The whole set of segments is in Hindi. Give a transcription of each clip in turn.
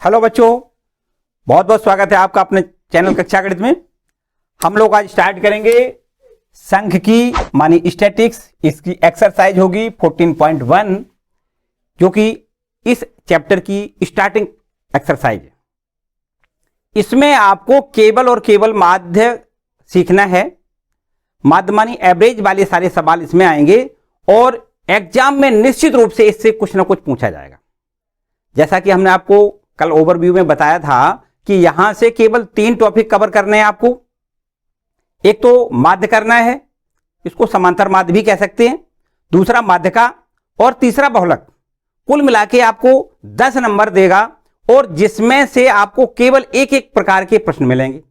हेलो बच्चों, बहुत बहुत स्वागत है आपका अपने चैनल कक्षा गणित में। हम लोग आज स्टार्ट करेंगे सांख्यिकी मानी स्टैटिक्स। इसकी एक्सरसाइज होगी 14.1 जो कि इस चैप्टर की स्टार्टिंग एक्सरसाइज है। इसमें आपको केवल और केवल माध्य सीखना है। माध्य मानी एवरेज वाले सारे सवाल इसमें आएंगे और एग्जाम में निश्चित रूप से इससे कुछ ना कुछ पूछा जाएगा। जैसा कि हमने आपको कल ओवरव्यू में बताया था कि यहां से केवल 3 टॉपिक कवर करने हैं आपको। एक तो माध्य करना है, इसको समांतर माध्य भी कह सकते हैं, दूसरा माध्य का और तीसरा बहुलक। कुल मिला के आपको 10 नंबर देगा और जिसमें से आपको केवल एक एक प्रकार के प्रश्न मिलेंगे।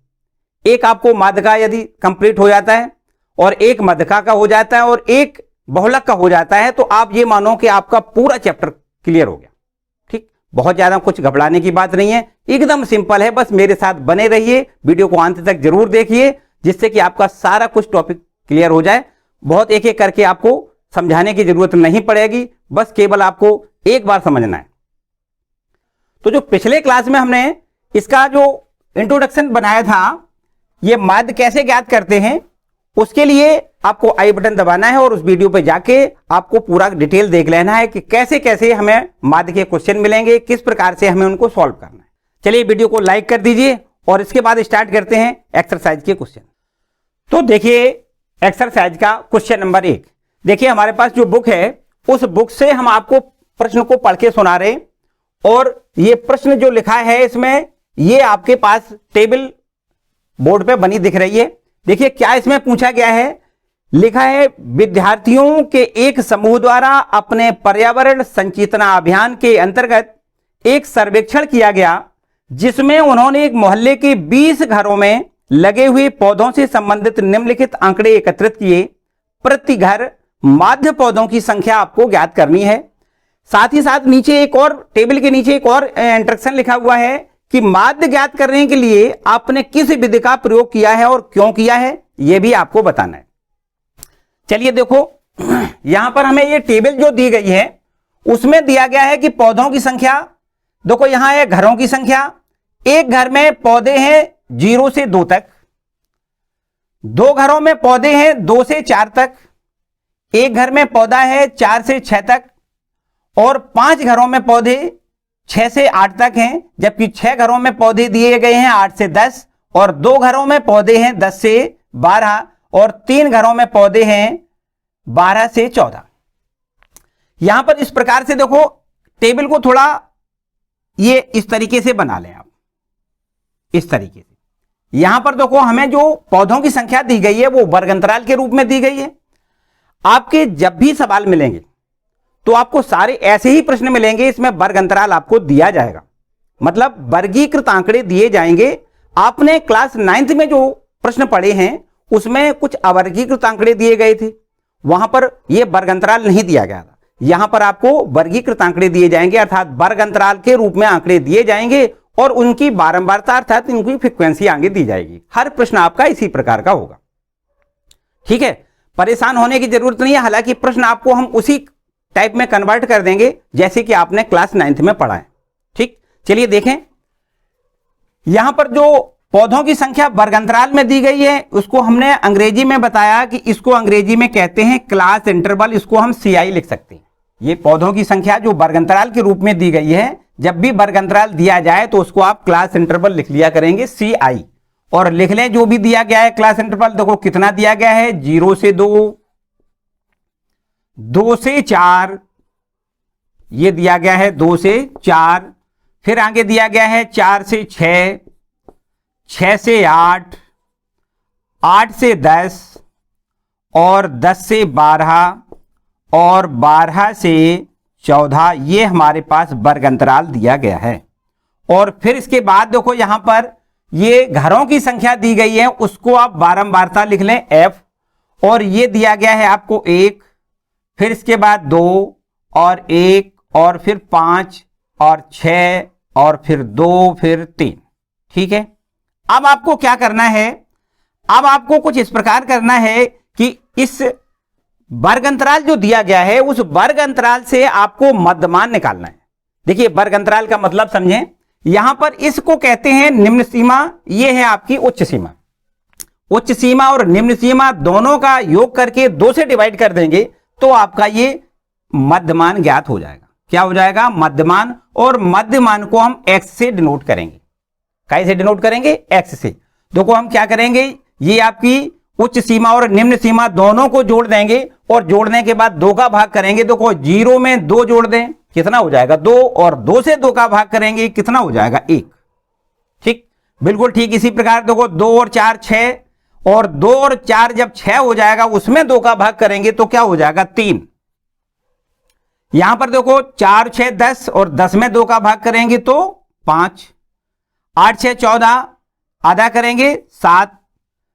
एक आपको माध्य का यदि कंप्लीट हो जाता है और एक मध्यका का हो जाता है और एक बहुलक का हो जाता है तो आप ये मानो कि आपका पूरा चैप्टर क्लियर हो गया। ठीक, बहुत ज्यादा कुछ घबराने की बात नहीं है, एकदम सिंपल है। बस मेरे साथ बने रहिए, वीडियो को अंत तक जरूर देखिए जिससे कि आपका सारा कुछ टॉपिक क्लियर हो जाए। बहुत एक एक करके आपको समझाने की जरूरत नहीं पड़ेगी, बस केवल आपको एक बार समझना है। तो जो पिछले क्लास में हमने इसका जो इंट्रोडक्शन बनाया था, ये माध्य कैसे ज्ञात करते हैं, उसके लिए आपको आई बटन दबाना है और उस वीडियो पे जाके आपको पूरा डिटेल देख लेना है कि कैसे कैसे हमें माध्य के क्वेश्चन मिलेंगे, किस प्रकार से हमें उनको सॉल्व करना है। चलिए वीडियो को लाइक कर दीजिए और इसके बाद स्टार्ट करते हैं एक्सरसाइज के क्वेश्चन। तो देखिए एक्सरसाइज का क्वेश्चन नंबर 1। देखिए हमारे पास जो बुक है उस बुक से हम आपको प्रश्न को पढ़ के सुना रहे और ये प्रश्न जो लिखा है इसमें ये आपके पास टेबल बोर्ड पे बनी दिख रही है। देखिए क्या इसमें पूछा गया है, लिखा है विद्यार्थियों के एक समूह द्वारा अपने पर्यावरण संचेतना अभियान के अंतर्गत एक सर्वेक्षण किया गया जिसमें उन्होंने एक मोहल्ले के 20 घरों में लगे हुए पौधों से संबंधित निम्नलिखित आंकड़े एकत्रित किए। प्रति घर माध्य पौधों की संख्या आपको ज्ञात करनी है। साथ ही साथ नीचे एक और टेबल के नीचे एक और इंस्ट्रक्शन लिखा हुआ है कि माध्य ज्ञात करने के लिए आपने किस विधि का प्रयोग किया है और क्यों किया है, यह भी आपको बताना है। चलिए देखो यहां पर हमें ये टेबल जो दी गई है उसमें दिया गया है कि पौधों की संख्या, देखो यहां है घरों की संख्या। एक घर में पौधे हैं 0 से 2 तक, 2 घरों में पौधे हैं 2 से 4 तक, एक घर में पौधा है 4 से 6 तक और 5 घरों में पौधे 6 से 8 तक हैं, जबकि 6 घरों में पौधे दिए गए हैं 8 से 10 और 2 घरों में पौधे हैं 10 से 12 और 3 घरों में पौधे हैं 12 से 14। यहां पर इस प्रकार से देखो टेबल को थोड़ा ये इस तरीके से बना लें आप, इस तरीके से। यहां पर देखो हमें जो पौधों की संख्या दी गई है वो वर्ग अंतराल के रूप में दी गई है। आपके जब भी सवाल मिलेंगे तो आपको सारे ऐसे ही प्रश्न मिलेंगे, इसमें वर्ग अंतराल आपको दिया जाएगा, मतलब वर्गीकृत आंकड़े दिए जाएंगे। आपने क्लास 9th में जो प्रश्न पढ़े हैं उसमें कुछ अवर्गीकृत आंकड़े दिए गए थे, वहां पर यह वर्ग अंतराल नहीं दिया गया था। यहां पर आपको वर्गीकृत आंकड़े दिए जाएंगे, अर्थात वर्ग अंतराल के रूप में आंकड़े दिए जाएंगे और उनकी बारंबारता अर्थात इनकी फ्रीक्वेंसी आगे दी जाएगी। हर प्रश्न आपका इसी प्रकार का होगा। ठीक है, परेशान होने की जरूरत नहीं है। हालांकि प्रश्न आपको हम उसी टाइप में कन्वर्ट कर देंगे जैसे कि आपने क्लास 9th में पढ़ा है। ठीक, चलिए देखें यहां पर जो पौधों की संख्या वर्ग अंतराल में दी गई है उसको हमने अंग्रेजी में बताया कि इसको अंग्रेजी में कहते हैं क्लास इंटरवल, इसको हम CI लिख सकते हैं। ये पौधों की संख्या जो वर्ग अंतराल के रूप में दी गई है, जब भी वर्ग अंतराल दिया जाए तो उसको आप क्लास इंटरवल लिख लिया करेंगे CI। और लिख लें जो भी दिया गया है क्लास इंटरवल, देखो कितना दिया गया है 0 से 2, 2 से 4, ये दिया गया है 2 से 4, फिर आगे दिया गया है 4 से 6, 6 से 8, 8 से 10 और 10 से 12 और 12 से 14। ये हमारे पास वर्ग अंतराल दिया गया है। और फिर इसके बाद देखो यहां पर ये घरों की संख्या दी गई है, उसको आप बारंबारता लिख लें F, और ये दिया गया है आपको 1, फिर इसके बाद 2 और 1 और फिर 5 और 6 और फिर 2 फिर 3। ठीक है, अब आपको क्या करना है, अब आपको कुछ इस प्रकार करना है कि इस वर्ग अंतराल जो दिया गया है उस वर्ग अंतराल से आपको मध्यमान निकालना है। देखिए वर्ग अंतराल का मतलब समझें यहां पर इसको कहते हैं निम्न सीमा, ये है आपकी उच्च सीमा। उच्च सीमा और निम्न सीमा दोनों का योग करके 2 से डिवाइड कर देंगे तो आपका ये मध्यमान ज्ञात हो जाएगा। क्या हो जाएगा? मध्यमान। और मध्यमान को हम x से डिनोट करेंगे। कैसे डिनोट करेंगे? x से। देखो हम क्या करेंगे, ये आपकी उच्च सीमा और निम्न सीमा दोनों को जोड़ देंगे और जोड़ने के बाद 2 का भाग करेंगे। देखो 0 में 2 जोड़ दें, कितना हो जाएगा? 2। और 2 से 2 का भाग करेंगे, कितना हो जाएगा? 1। ठीक, बिल्कुल ठीक। इसी प्रकार देखो 2 और 4 6, और 2 और 4 जब 6 हो जाएगा उसमें 2 का भाग करेंगे तो क्या हो जाएगा? 3। यहां पर देखो 4 6 10, और 10 में 2 का भाग करेंगे तो 5। 8 6 14, आधा करेंगे 7।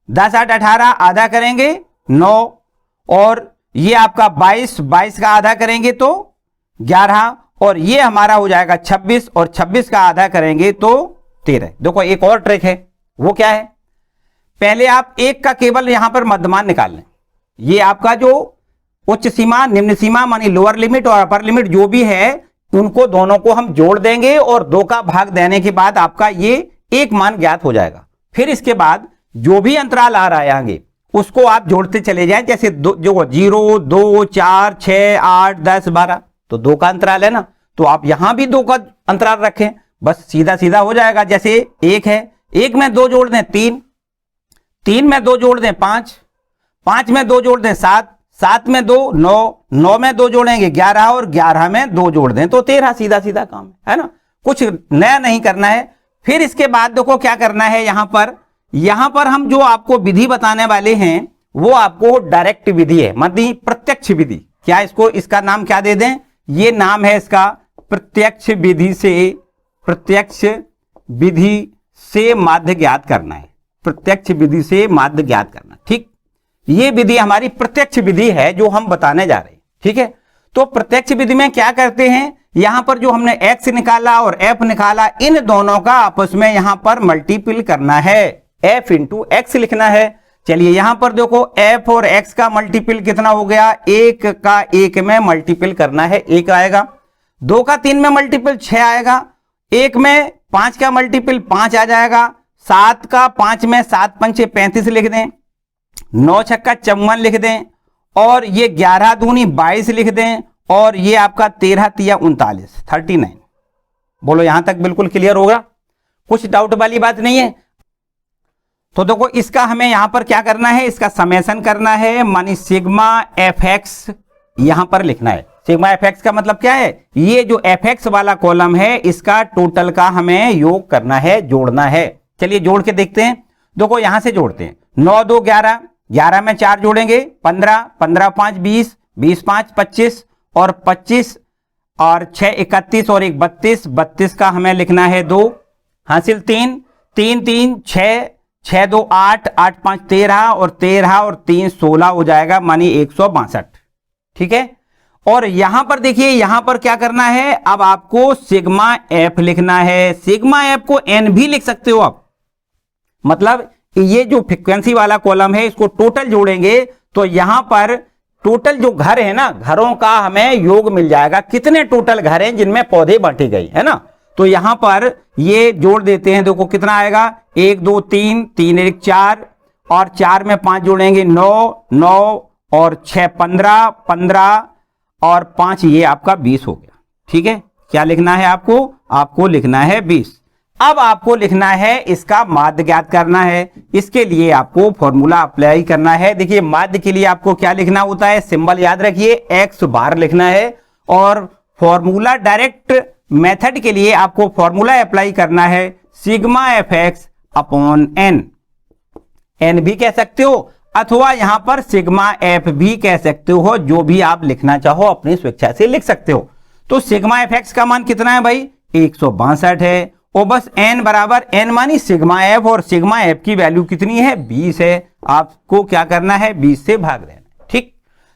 10 8 18, आधा करेंगे 9। और ये आपका 22 का आधा करेंगे तो 11, और ये हमारा हो जाएगा 26, और 26 का आधा करेंगे तो 13। देखो एक और ट्रिक है, वो क्या है? पहले आप 1 का केवल यहां पर मध्यमान निकाल लें। ये आपका जो उच्च सीमा निम्न सीमा मानी लोअर लिमिट और अपर लिमिट जो भी है, उनको दोनों को हम जोड़ देंगे और 2 का भाग देने के बाद आपका ये एक मान ज्ञात हो जाएगा। फिर इसके बाद जो भी अंतराल आ रहा है आगे उसको आप जोड़ते चले जाएं। जैसे जो 0 2 4 6 8 10 12, तो 2 का अंतराल है ना, तो आप यहां भी 2 का अंतराल रखें, बस सीधा सीधा हो जाएगा। जैसे 1 है, 1 में 2 जोड़ दें 3, 3 में 2 जोड़ दें 5, 5 में 2 जोड़ दें 7, 7 में 2 9, 9 में 2 जोड़ेंगे 11, और 11 में 2 जोड़ दें तो 13। सीधा सीधा काम है ना, कुछ नया नहीं करना है। फिर इसके बाद देखो क्या करना है, यहां पर हम जो आपको विधि बताने वाले हैं वो आपको डायरेक्ट विधि है, मतलब प्रत्यक्ष विधि। क्या इसको, इसका नाम क्या दे दें? ये नाम है इसका प्रत्यक्ष विधि से माध्य ज्ञात करना है। प्रत्यक्ष विधि से माध्य ज्ञात करना, ठीक। ये विधि हमारी प्रत्यक्ष विधि है जो हम बताने जा रहे हैं, ठीक है। तो प्रत्यक्ष विधि में क्या करते हैं, यहां पर जो हमने x निकाला और f निकाला, इन दोनों का आपस में यहां पर मल्टीपल करना है, f इंटू x लिखना है। चलिए यहां पर देखो f और x का मल्टीपल कितना हो गया? 1 का 1 में मल्टीपल करना है, 1 आएगा। 2 का 3 में मल्टीपल 6 आएगा। 1 में 5 का मल्टीपल 5 आ जाएगा। 7 का 5 में 7 पंचे 35 लिख दें। 9 छक्का 54 लिख दें, और ये 11 दूनी 22 लिख दें, और ये आपका 13 तिया 39 39। बोलो यहां तक बिल्कुल क्लियर होगा? कुछ डाउट वाली बात नहीं है? तो देखो इसका हमें यहां पर क्या करना है, इसका समेशन करना है, मानी सिग्मा एफ एक्स यहां पर लिखना है। सिग्मा एफ एक्स का मतलब क्या है? ये जो एफ एक्स वाला कॉलम है इसका टोटल का हमें योग करना है, जोड़ना है। चलिए जोड़ के देखते हैं। देखो यहां से जोड़ते हैं। 9 2 11, 11 में 4 जोड़ेंगे 15, 15 5 20, 20 5 25, और 25 और 6 31, और 1 32, 32 का हमें लिखना है 2, हासिल 3 3 3 6, 6 2 8, 8 5 13, और 13 और 3 16 हो जाएगा, मानी 162, ठीक है। और यहां पर देखिए, यहां पर क्या करना है, अब आपको सिग्मा एफ लिखना है। सिग्मा एफ को एन भी लिख सकते हो आप, मतलब ये जो फ्रीक्वेंसी वाला कॉलम है इसको टोटल जोड़ेंगे तो यहां पर टोटल जो घर है ना, घरों का हमें योग मिल जाएगा। कितने टोटल घर हैं जिनमें पौधे बांटे गए है ना, तो यहां पर ये जोड़ देते हैं। देखो कितना आएगा, 1 2 3 3 1 4, और 4 में 5 जोड़ेंगे 9 9, और 6 15 15, और 5 ये आपका 20 हो गया, ठीक है। क्या लिखना है आपको लिखना है 20। अब आपको लिखना है इसका माध्य ज्ञात करना है। इसके लिए आपको फॉर्मूला अप्लाई करना है। देखिए माध्य के लिए आपको क्या लिखना होता है, सिंबल याद रखिए, x बार लिखना है, और फॉर्मूला डायरेक्ट मेथड के लिए आपको फॉर्मूला अप्लाई करना है, sigma f x upon N. N भी कह सकते हो, अथवा यहां पर सिग्मा एफ भी कह सकते हो, जो भी आप लिखना चाहो अपनी स्वेच्छा से लिख सकते हो। तो सिग्मा एफ एक्स का मान कितना है भाई, 162 है, और बस n बराबर n मानी सिग्मा एफ, और सिग्मा एफ की वैल्यू कितनी है, 20 है। आपको क्या करना है, 20 से भाग देना, ठीक।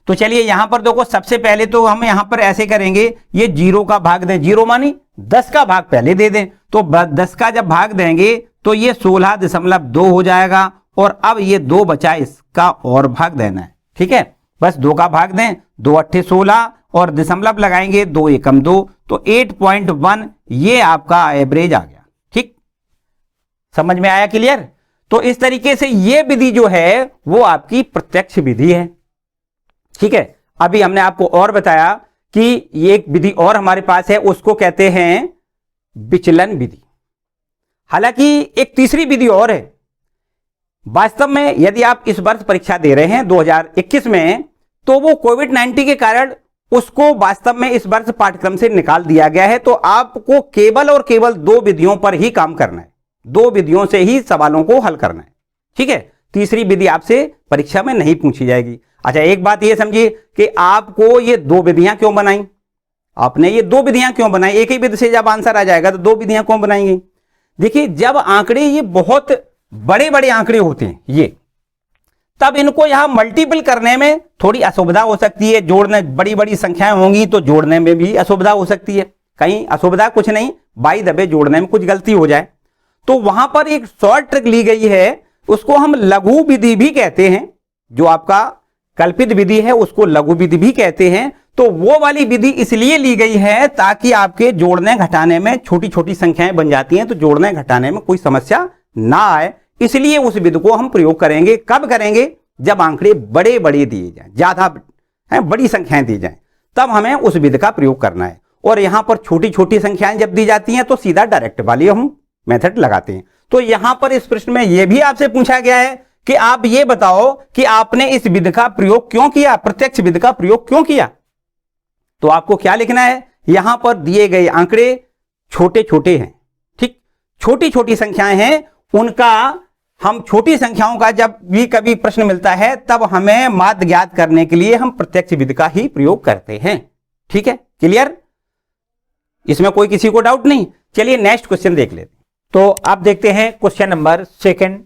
तो चलिए यहां पर देखो, सबसे पहले तो हम यहां पर ऐसे करेंगे, ये 0 का भाग दें, 0 मानी 10 का भाग पहले दे दें, तो 10 का जब भाग देंगे तो ये 16.2 हो जाएगा, और अब ये 2 बचा, इसका और भाग देना है, ठीक है। बस 2 का भाग दें, 2 8 16, और दशमलव लगाएंगे 2 एकम 2, तो 8.1 ये आपका एवरेज आ गया, समझ में आया? क्लियर? तो इस तरीके से ये विधि जो है वो आपकी प्रत्यक्ष विधि है। ठीक है, अभी हमने आपको और बताया कि ये एक विधि और हमारे पास है, उसको कहते हैं विचलन विधि। हालांकि एक तीसरी विधि और है। वास्तव में यदि आप इस वर्ष परीक्षा दे रहे हैं 2021 में, तो वो कोविड-19 के कारण उसको वास्तव में इस वर्ष पाठ्यक्रम से निकाल दिया गया है। तो आपको केवल और केवल 2 विधियों पर ही काम करना है, 2 विधियों से ही सवालों को हल करना है। ठीक है, तीसरी विधि आपसे परीक्षा में नहीं पूछी जाएगी। अच्छा, एक बात ये समझिए कि आपको ये 2 विधियां क्यों बनाई, आपने ये 2 विधियां क्यों बनाई? एक ही विधि से जब आंसर आ जाएगा तो 2 विधियां क्यों बनाएंगे? देखिए, जब आंकड़े ये बहुत बड़े बड़े आंकड़े होते हैं ये, तब इनको यहां मल्टीपल करने में थोड़ी असुविधा हो सकती है। जोड़ने, बड़ी बड़ी संख्याएं होंगी तो जोड़ने में भी असुविधा हो सकती है। कहीं असुविधा कुछ नहीं, बाई दबे जोड़ने में कुछ गलती हो जाए, तो वहां पर एक शॉर्ट ट्रिक ली गई है, उसको हम लघु विधि भी कहते हैं। जो आपका कल्पित विधि है उसको लघु विधि भी कहते हैं। तो वो वाली विधि इसलिए ली गई है ताकि आपके जोड़ने घटाने में छोटी छोटी संख्याएं बन जाती हैं, तो जोड़ने घटाने में कोई समस्या ना आए, इसलिए उस विधि को हम प्रयोग करेंगे। कब करेंगे? जब आंकड़े बड़े बड़े दिए जाएं, ज्यादा बड़ी संख्याएं दी जाएं, तब हमें उस विधि का प्रयोग करना है। और यहां पर छोटी छोटी संख्याएं जब दी जाती हैं तो सीधा डायरेक्ट वाली हम मेथड लगाते हैं। तो यहां पर इस प्रश्न में यह भी आपसे पूछा गया है कि आप ये बताओ कि आपने इस विधि का प्रयोग क्यों किया, प्रत्यक्ष विधि का प्रयोग क्यों किया। तो आपको क्या लिखना है? यहां पर दिए गए आंकड़े छोटे छोटे हैं। ठीक, छोटी छोटी संख्याएं हैं, उनका हम छोटी संख्याओं का जब भी कभी प्रश्न मिलता है तब हमें माध्य ज्ञात करने के लिए हम प्रत्यक्ष विधि का ही प्रयोग करते हैं। ठीक है, क्लियर? इसमें कोई किसी को डाउट नहीं। चलिए नेक्स्ट क्वेश्चन देख लेते हैं। तो आप देखते हैं क्वेश्चन नंबर 2।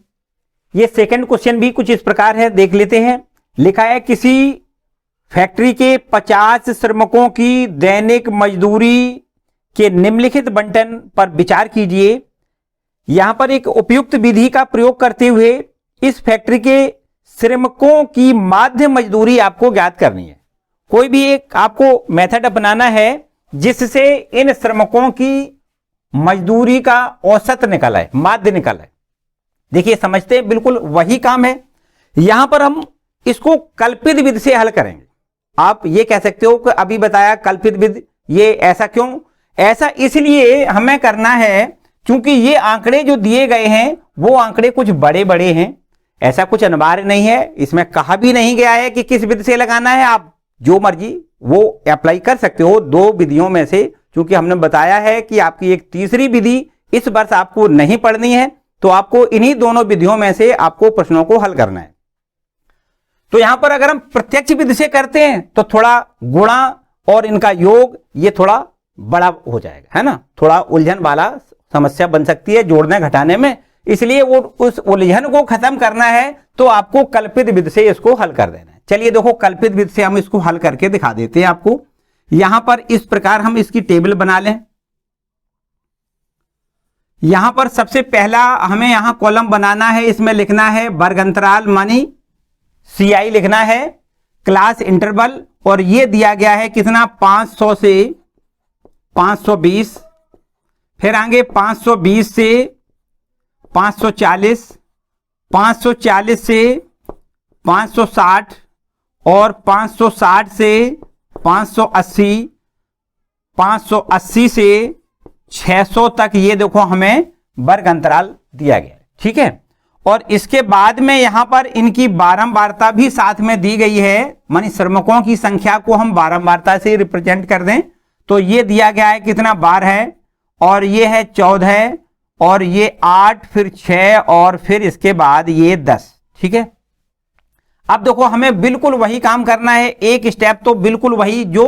ये सेकंड क्वेश्चन भी कुछ इस प्रकार है, देख लेते हैं। लिखा है किसी फैक्ट्री के 50 श्रमिकों की दैनिक मजदूरी के निम्नलिखित बंटन पर विचार कीजिए। यहां पर एक उपयुक्त विधि का प्रयोग करते हुए इस फैक्ट्री के श्रमिकों की माध्य मजदूरी आपको ज्ञात करनी है। कोई भी एक आपको मेथड अपनाना है जिससे इन श्रमिकों की मजदूरी का औसत निकल आए, माध्य निकल आए। देखिए, समझते हैं, बिल्कुल वही काम है। यहां पर हम इसको कल्पित विधि से हल करेंगे। आप ये कह सकते हो कि अभी बताया कल्पित विधि, ये ऐसा क्यों? ऐसा इसलिए हमें करना है क्योंकि ये आंकड़े जो दिए गए हैं वो आंकड़े कुछ बड़े बड़े हैं। ऐसा कुछ अनिवार्य नहीं है, इसमें कहा भी नहीं गया है कि किस विधि से लगाना है। आप जो मर्जी वो अप्लाई कर सकते हो 2 विधियों में से। क्योंकि हमने बताया है कि आपकी एक तीसरी विधि इस वर्ष आपको नहीं पढ़नी है, तो आपको इन्हीं दोनों विधियों में से आपको प्रश्नों को हल करना है। तो यहां पर अगर हम प्रत्यक्ष विधि से करते हैं तो थोड़ा गुणा और इनका योग ये थोड़ा बड़ा हो जाएगा, है ना, थोड़ा उलझन वाला समस्या बन सकती है जोड़ने घटाने में। इसलिए वो उस उलझन को खत्म करना है तो आपको कल्पित विधि से इसको हल कर देना है। चलिए देखो, कल्पित विधि से हम इसको हल करके दिखा देते हैं आपको। यहां पर इस प्रकार हम इसकी टेबल बना लें। यहां पर सबसे पहला हमें यहां कॉलम बनाना है, इसमें लिखना है वर्ग अंतराल मानी CI लिखना है, क्लास इंटरवल, और ये दिया गया है कितना 500 से 520, फिर आगे 520 से 540, 540 से 560 और 560 से 580, 580 से 600 तक ये देखो हमें वर्ग अंतराल दिया गया है। ठीक है, और इसके बाद में यहां पर इनकी बारंबारता भी साथ में दी गई है, मानी श्रमिकों की संख्या को हम बारंबारता से रिप्रेजेंट कर दें तो ये दिया गया है कितना 12 है, और ये है 14, और ये 8, फिर 6, और फिर इसके बाद ये 10। ठीक है, अब देखो हमें बिल्कुल वही काम करना है, एक स्टेप तो बिल्कुल वही जो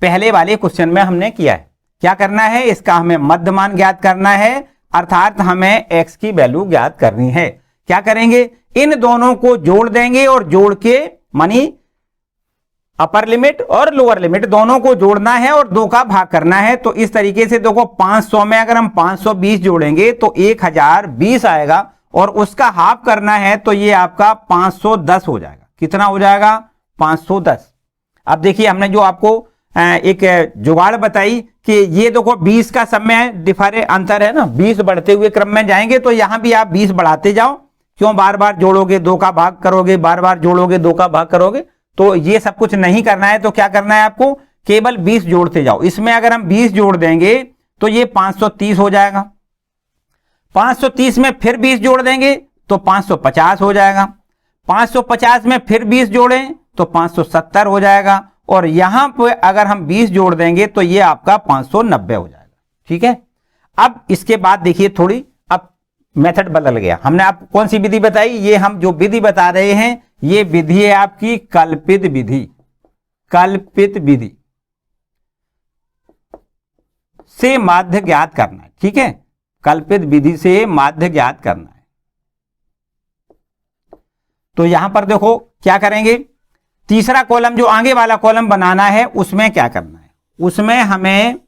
पहले वाले क्वेश्चन में हमने किया है। क्या करना है? इसका हमें मध्यमान ज्ञात करना है, अर्थात हमें x की वैल्यू ज्ञात करनी है। क्या करेंगे? इन दोनों को जोड़ देंगे, और जोड़ के मानी अपर लिमिट और लोअर लिमिट दोनों को जोड़ना है और 2 का भाग करना है। तो इस तरीके से देखो 500 में अगर हम 520 जोड़ेंगे तो 1020 आएगा, और उसका हाफ करना है तो ये आपका 510 हो जाएगा। कितना हो जाएगा? 510। अब देखिए हमने जो आपको एक जुगाड़ बताई कि ये देखो 20 का समय डिफरेंस अंतर है ना, 20 बढ़ते हुए क्रम में जाएंगे तो यहां भी आप 20 बढ़ाते जाओ। क्यों बार बार जोड़ोगे, 2 का भाग करोगे, बार बार जोड़ोगे, 2 का भाग करोगे, तो ये सब कुछ नहीं करना है। तो क्या करना है आपको, केवल 20 जोड़ते जाओ। इसमें अगर हम 20 जोड़ देंगे तो ये 530 हो जाएगा। 530 में फिर 20 जोड़ देंगे तो 550 हो जाएगा। 550 में फिर 20 जोड़ें तो 570 हो जाएगा। और यहां पर अगर हम 20 जोड़ देंगे तो ये आपका 590 हो जाएगा। ठीक है, अब इसके बाद देखिए थोड़ी अब मेथड बदल गया। हमने आपको कौन सी विधि बताई, ये हम जो विधि बता रहे हैं ये विधि है आपकी कल्पित विधि। कल्पित विधि से माध्य ज्ञात करना है। ठीक है, कल्पित विधि से माध्य ज्ञात करना है। तो यहां पर देखो क्या करेंगे, तीसरा कॉलम जो आगे वाला कॉलम बनाना है उसमें क्या करना है, उसमें हमें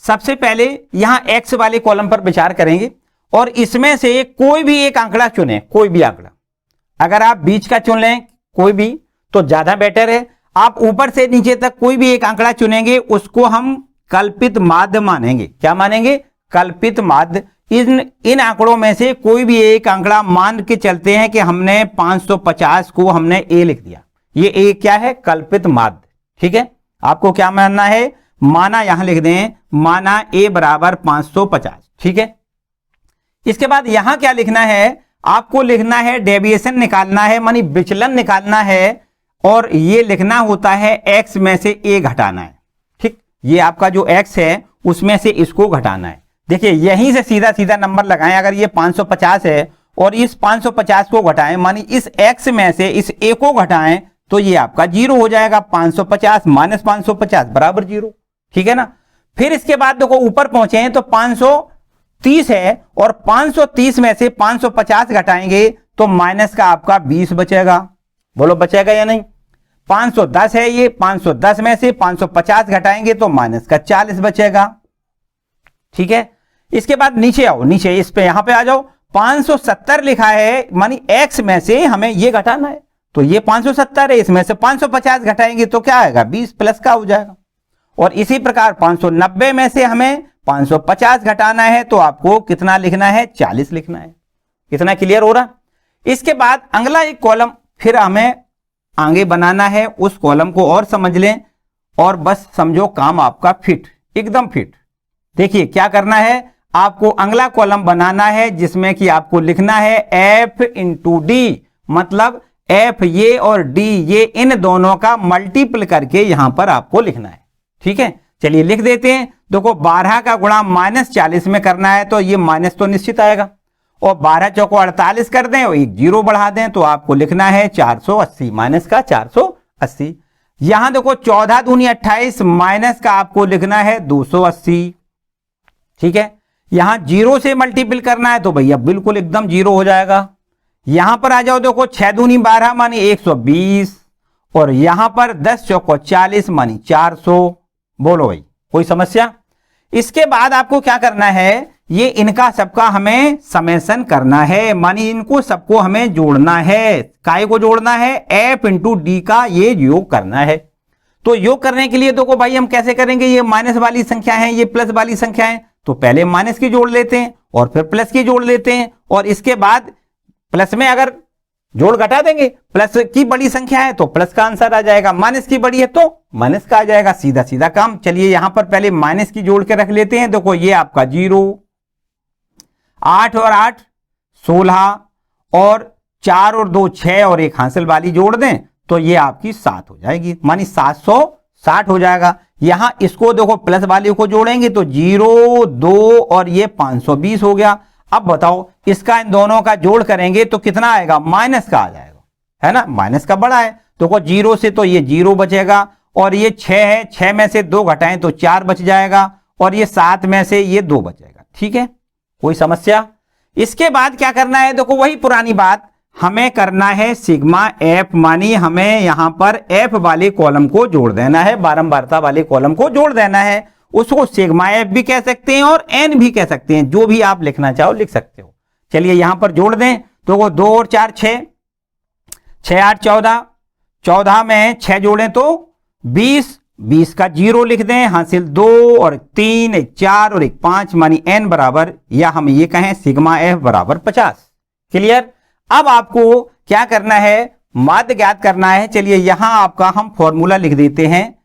सबसे पहले यहां एक्स वाले कॉलम पर विचार करेंगे और इसमें से कोई भी एक आंकड़ा चुने, कोई भी आंकड़ा। अगर आप बीच का चुन लें कोई भी तो ज्यादा बेटर है। आप ऊपर से नीचे तक कोई भी एक आंकड़ा चुनेंगे उसको हम कल्पित माध्य मानेंगे। क्या मानेंगे, कल्पित माध्य। इन आंकड़ों में से कोई भी एक आंकड़ा मान के चलते हैं कि हमने 550 को हमने ए लिख दिया, ये ए क्या है, कल्पित माध्य। ठीक है, आपको क्या मानना है, माना यहां लिख दें, माना ए बराबर 550। ठीक है, इसके बाद यहां क्या लिखना है, आपको लिखना है डेविएशन निकालना है, मानी विचलन निकालना है। और ये लिखना होता है एक्स में से ए घटाना है। ठीक, ये आपका जो एक्स है उसमें से इसको घटाना है। देखिए यहीं से सीधा सीधा नंबर लगाएं। अगर ये 550 है और इस 550 को घटाएं, मानी इस एक्स में से इस ए को घटाएं तो ये आपका 0 हो जाएगा। 550 माइनस 550 बराबर 0। ठीक है ना, फिर इसके बाद देखो ऊपर पहुंचे हैं तो 530 है और 530 में से 550 घटाएंगे तो माइनस का आपका 20 बचेगा। बोलो बचेगा या नहीं। 510 है ये, 510 में से 550 घटाएंगे तो माइनस का 40 बचेगा। ठीक है, इसके बाद नीचे आओ, नीचे इस पे यहां पे आ जाओ। 570 लिखा है, मानी एक्स में से हमें ये घटाना है तो ये 570 है, इसमें से 550 घटाएंगे तो क्या आएगा, 20 प्लस का हो जाएगा। और इसी प्रकार 590 में से हमें 550 घटाना है तो आपको कितना लिखना है, 40 लिखना है। कितना क्लियर हो रहा। इसके बाद अगला एक कॉलम फिर हमें आगे बनाना है, उस कॉलम को और समझ लें और बस समझो काम आपका फिट, एकदम फिट। देखिए क्या करना है, आपको अगला कॉलम बनाना है जिसमें कि आपको लिखना है एफ इंटू डी, मतलब एफ ये और डी ये इन दोनों का मल्टीपल करके यहां पर आपको लिखना है। ठीक है, चलिए लिख देते हैं। देखो 12 का गुणा -40 में करना है तो ये माइनस तो निश्चित आएगा, और 12 चौको 48 कर दें और एक 0 बढ़ा दें तो आपको लिखना है 480, माइनस का 480। यहां देखो 14 दूनी 28, माइनस का आपको लिखना है 280। ठीक है, यहां 0 से मल्टीपल करना है तो भैया बिल्कुल एकदम 0 हो जाएगा। यहां पर आ जाओ, देखो 6 दूनी 12 मानी 120 और यहां पर 10 चौको 40 मानी 400। बोलो भाई कोई समस्या। इसके बाद आपको क्या करना है, ये इनका सबका हमें समेशन करना है, मानी इनको सबको हमें जोड़ना है। काय को जोड़ना है, एफ इंटू डी का ये योग करना है। तो योग करने के लिए देखो भाई हम कैसे करेंगे, ये माइनस वाली संख्या है, ये प्लस वाली संख्या है, तो पहले माइनस की जोड़ लेते हैं और फिर प्लस की जोड़ लेते हैं और इसके बाद प्लस में अगर जोड़ घटा देंगे, प्लस की बड़ी संख्या है तो प्लस का आंसर आ जाएगा, माइनस की बड़ी है तो माइनस का आ जाएगा, सीधा सीधा काम। चलिए यहां पर पहले माइनस की जोड़ के रख लेते हैं। देखो ये आपका 0, 8 और 8 16 और 4 और 2 6 और एक हासिल वाली जोड़ दें तो ये आपकी 7 हो जाएगी, मानी 760 हो जाएगा। यहां इसको देखो प्लस वाले को जोड़ेंगे तो 0 2 और ये 520 हो गया। अब बताओ इसका इन दोनों का जोड़ करेंगे तो कितना आएगा, माइनस का आ जाएगा, है ना, माइनस का बड़ा है। देखो 0 से तो ये 0 बचेगा और ये 6 है, 6 में से 2 घटाएं तो 4 बच जाएगा और ये 7 में से ये 2 बचेगा। ठीक है, कोई समस्या। इसके बाद क्या करना है, देखो वही पुरानी बात, हमें करना है सिग्मा एफ, मानी हमें यहां पर एफ वाले कॉलम को जोड़ देना है, बारंबारता वाले कॉलम को जोड़ देना है। उसको सिग्मा एफ भी कह सकते हैं और एन भी कह सकते हैं, जो भी आप लिखना चाहो लिख सकते हो। चलिए यहां पर जोड़ दें तो वो 2 और 4 6, 6 8 14, 14 में 6 जोड़ें तो 20 20 का 0 लिख दें, हासिल 2 और 3, एक 4 और एक 5, मानी n बराबर, या हम ये कहें सिग्मा f बराबर 50। क्लियर। अब आपको क्या करना है, माध्य ज्ञात करना है। चलिए यहां आपका हम फॉर्मूला लिख देते हैं।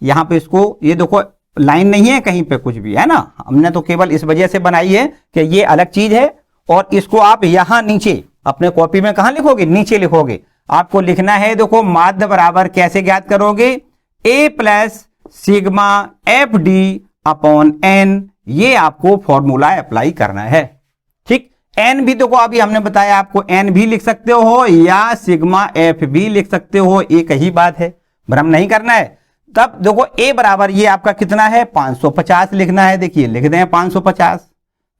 यहां पे इसको, ये देखो लाइन नहीं है कहीं पे कुछ भी, है ना, हमने तो केवल इस वजह से बनाई है कि ये अलग चीज है। और इसको आप यहां नीचे अपने कॉपी में कहां लिखोगे, नीचे लिखोगे। आपको लिखना है, देखो माध्य बराबर कैसे ज्ञात करोगे, a plus sigma F D upon n, ये आपको फॉर्मूला अप्लाई करना है। ठीक, एन भी देखो अभी हमने बताया आपको, एन भी लिख सकते हो या सिग्मा एफ भी लिख सकते हो, एक ही बात है, भ्रम नहीं करना है। तब देखो a बराबर ये आपका कितना है, 550 लिखना है। देखिए लिख दें 550,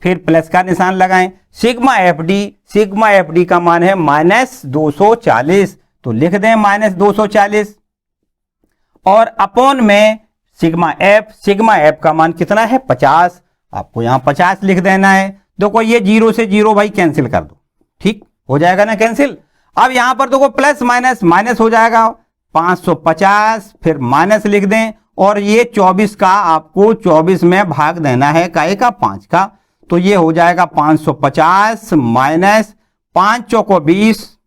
फिर प्लस का निशान लगाएं। सिग्मा एफ डी का मान है -240, तो लिख दें -240, और अपॉन में सिग्मा एफ का मान कितना है 50, आपको यहां 50 लिख देना है। देखो ये 0 से 0 भाई कैंसिल कर दो, ठीक हो जाएगा ना कैंसिल। अब यहां पर देखो प्लस माइनस माइनस हो जाएगा, 550 फिर माइनस लिख दें, और ये 24 का आपको 24 में भाग देना है, काहे का 5 का, तो ये हो जाएगा 550 माइनस 5 चौको 20,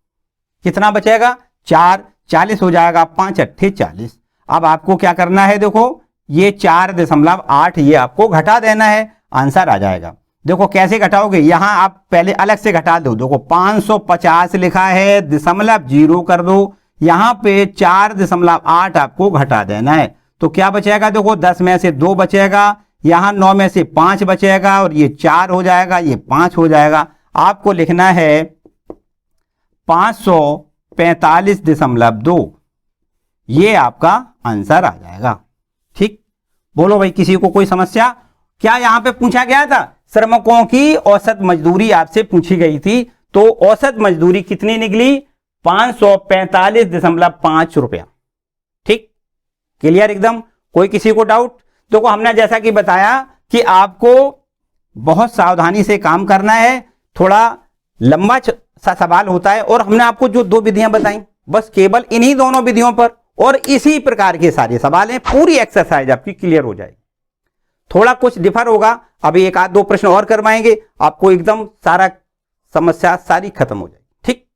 कितना बचेगा 4, 40 हो जाएगा, 5 अट्ठे 40। अब आपको क्या करना है, देखो ये 4.8 ये आपको घटा देना है, आंसर आ जाएगा। देखो कैसे घटाओगे, यहां आप पहले अलग से घटा दो। देखो 550 लिखा है, दशमलव 0 कर दो, यहां पे 4.8 आपको घटा देना है, तो क्या बचेगा, देखो 10 में से 2 बचेगा, यहां 9 में से 5 बचेगा, और ये 4 हो जाएगा, ये 5 हो जाएगा। आपको लिखना है 545.2, ये आपका आंसर आ जाएगा। ठीक, बोलो भाई किसी को कोई समस्या। क्या यहां पे पूछा गया था, श्रमिकों की औसत मजदूरी आपसे पूछी गई थी, तो औसत मजदूरी कितनी निकली, 545.5 रुपया। ठीक, क्लियर एकदम, कोई किसी को डाउट। तो हमने जैसा कि बताया कि आपको बहुत सावधानी से काम करना है, थोड़ा लंबा सा सवाल होता है, और हमने आपको जो 2 विधियां बताई बस केवल इन्हीं दोनों विधियों पर, और इसी प्रकार के सारे सवाल हैं, पूरी एक्सरसाइज आपकी क्लियर हो जाएगी। थोड़ा कुछ डिफर होगा, अभी एक आध 2 प्रश्न और करवाएंगे, आपको एकदम सारा समस्या सारी खत्म हो जाएगी। ठीक,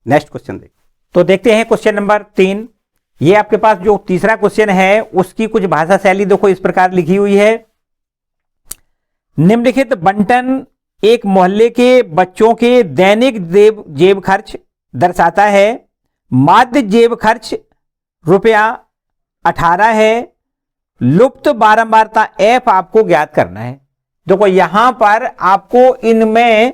नेक्स्ट क्वेश्चन देखिए। तो देखते हैं क्वेश्चन नंबर 3। ये आपके पास जो तीसरा क्वेश्चन है उसकी कुछ भाषा शैली देखो इस प्रकार लिखी हुई है। निम्नलिखित बंटन एक मोहल्ले के बच्चों के दैनिक जेब खर्च दर्शाता है। माध्य जेब खर्च ₹18 है। लुप्त बारंबारता f आपको ज्ञात करना है। देखो यहां पर आपको इनमें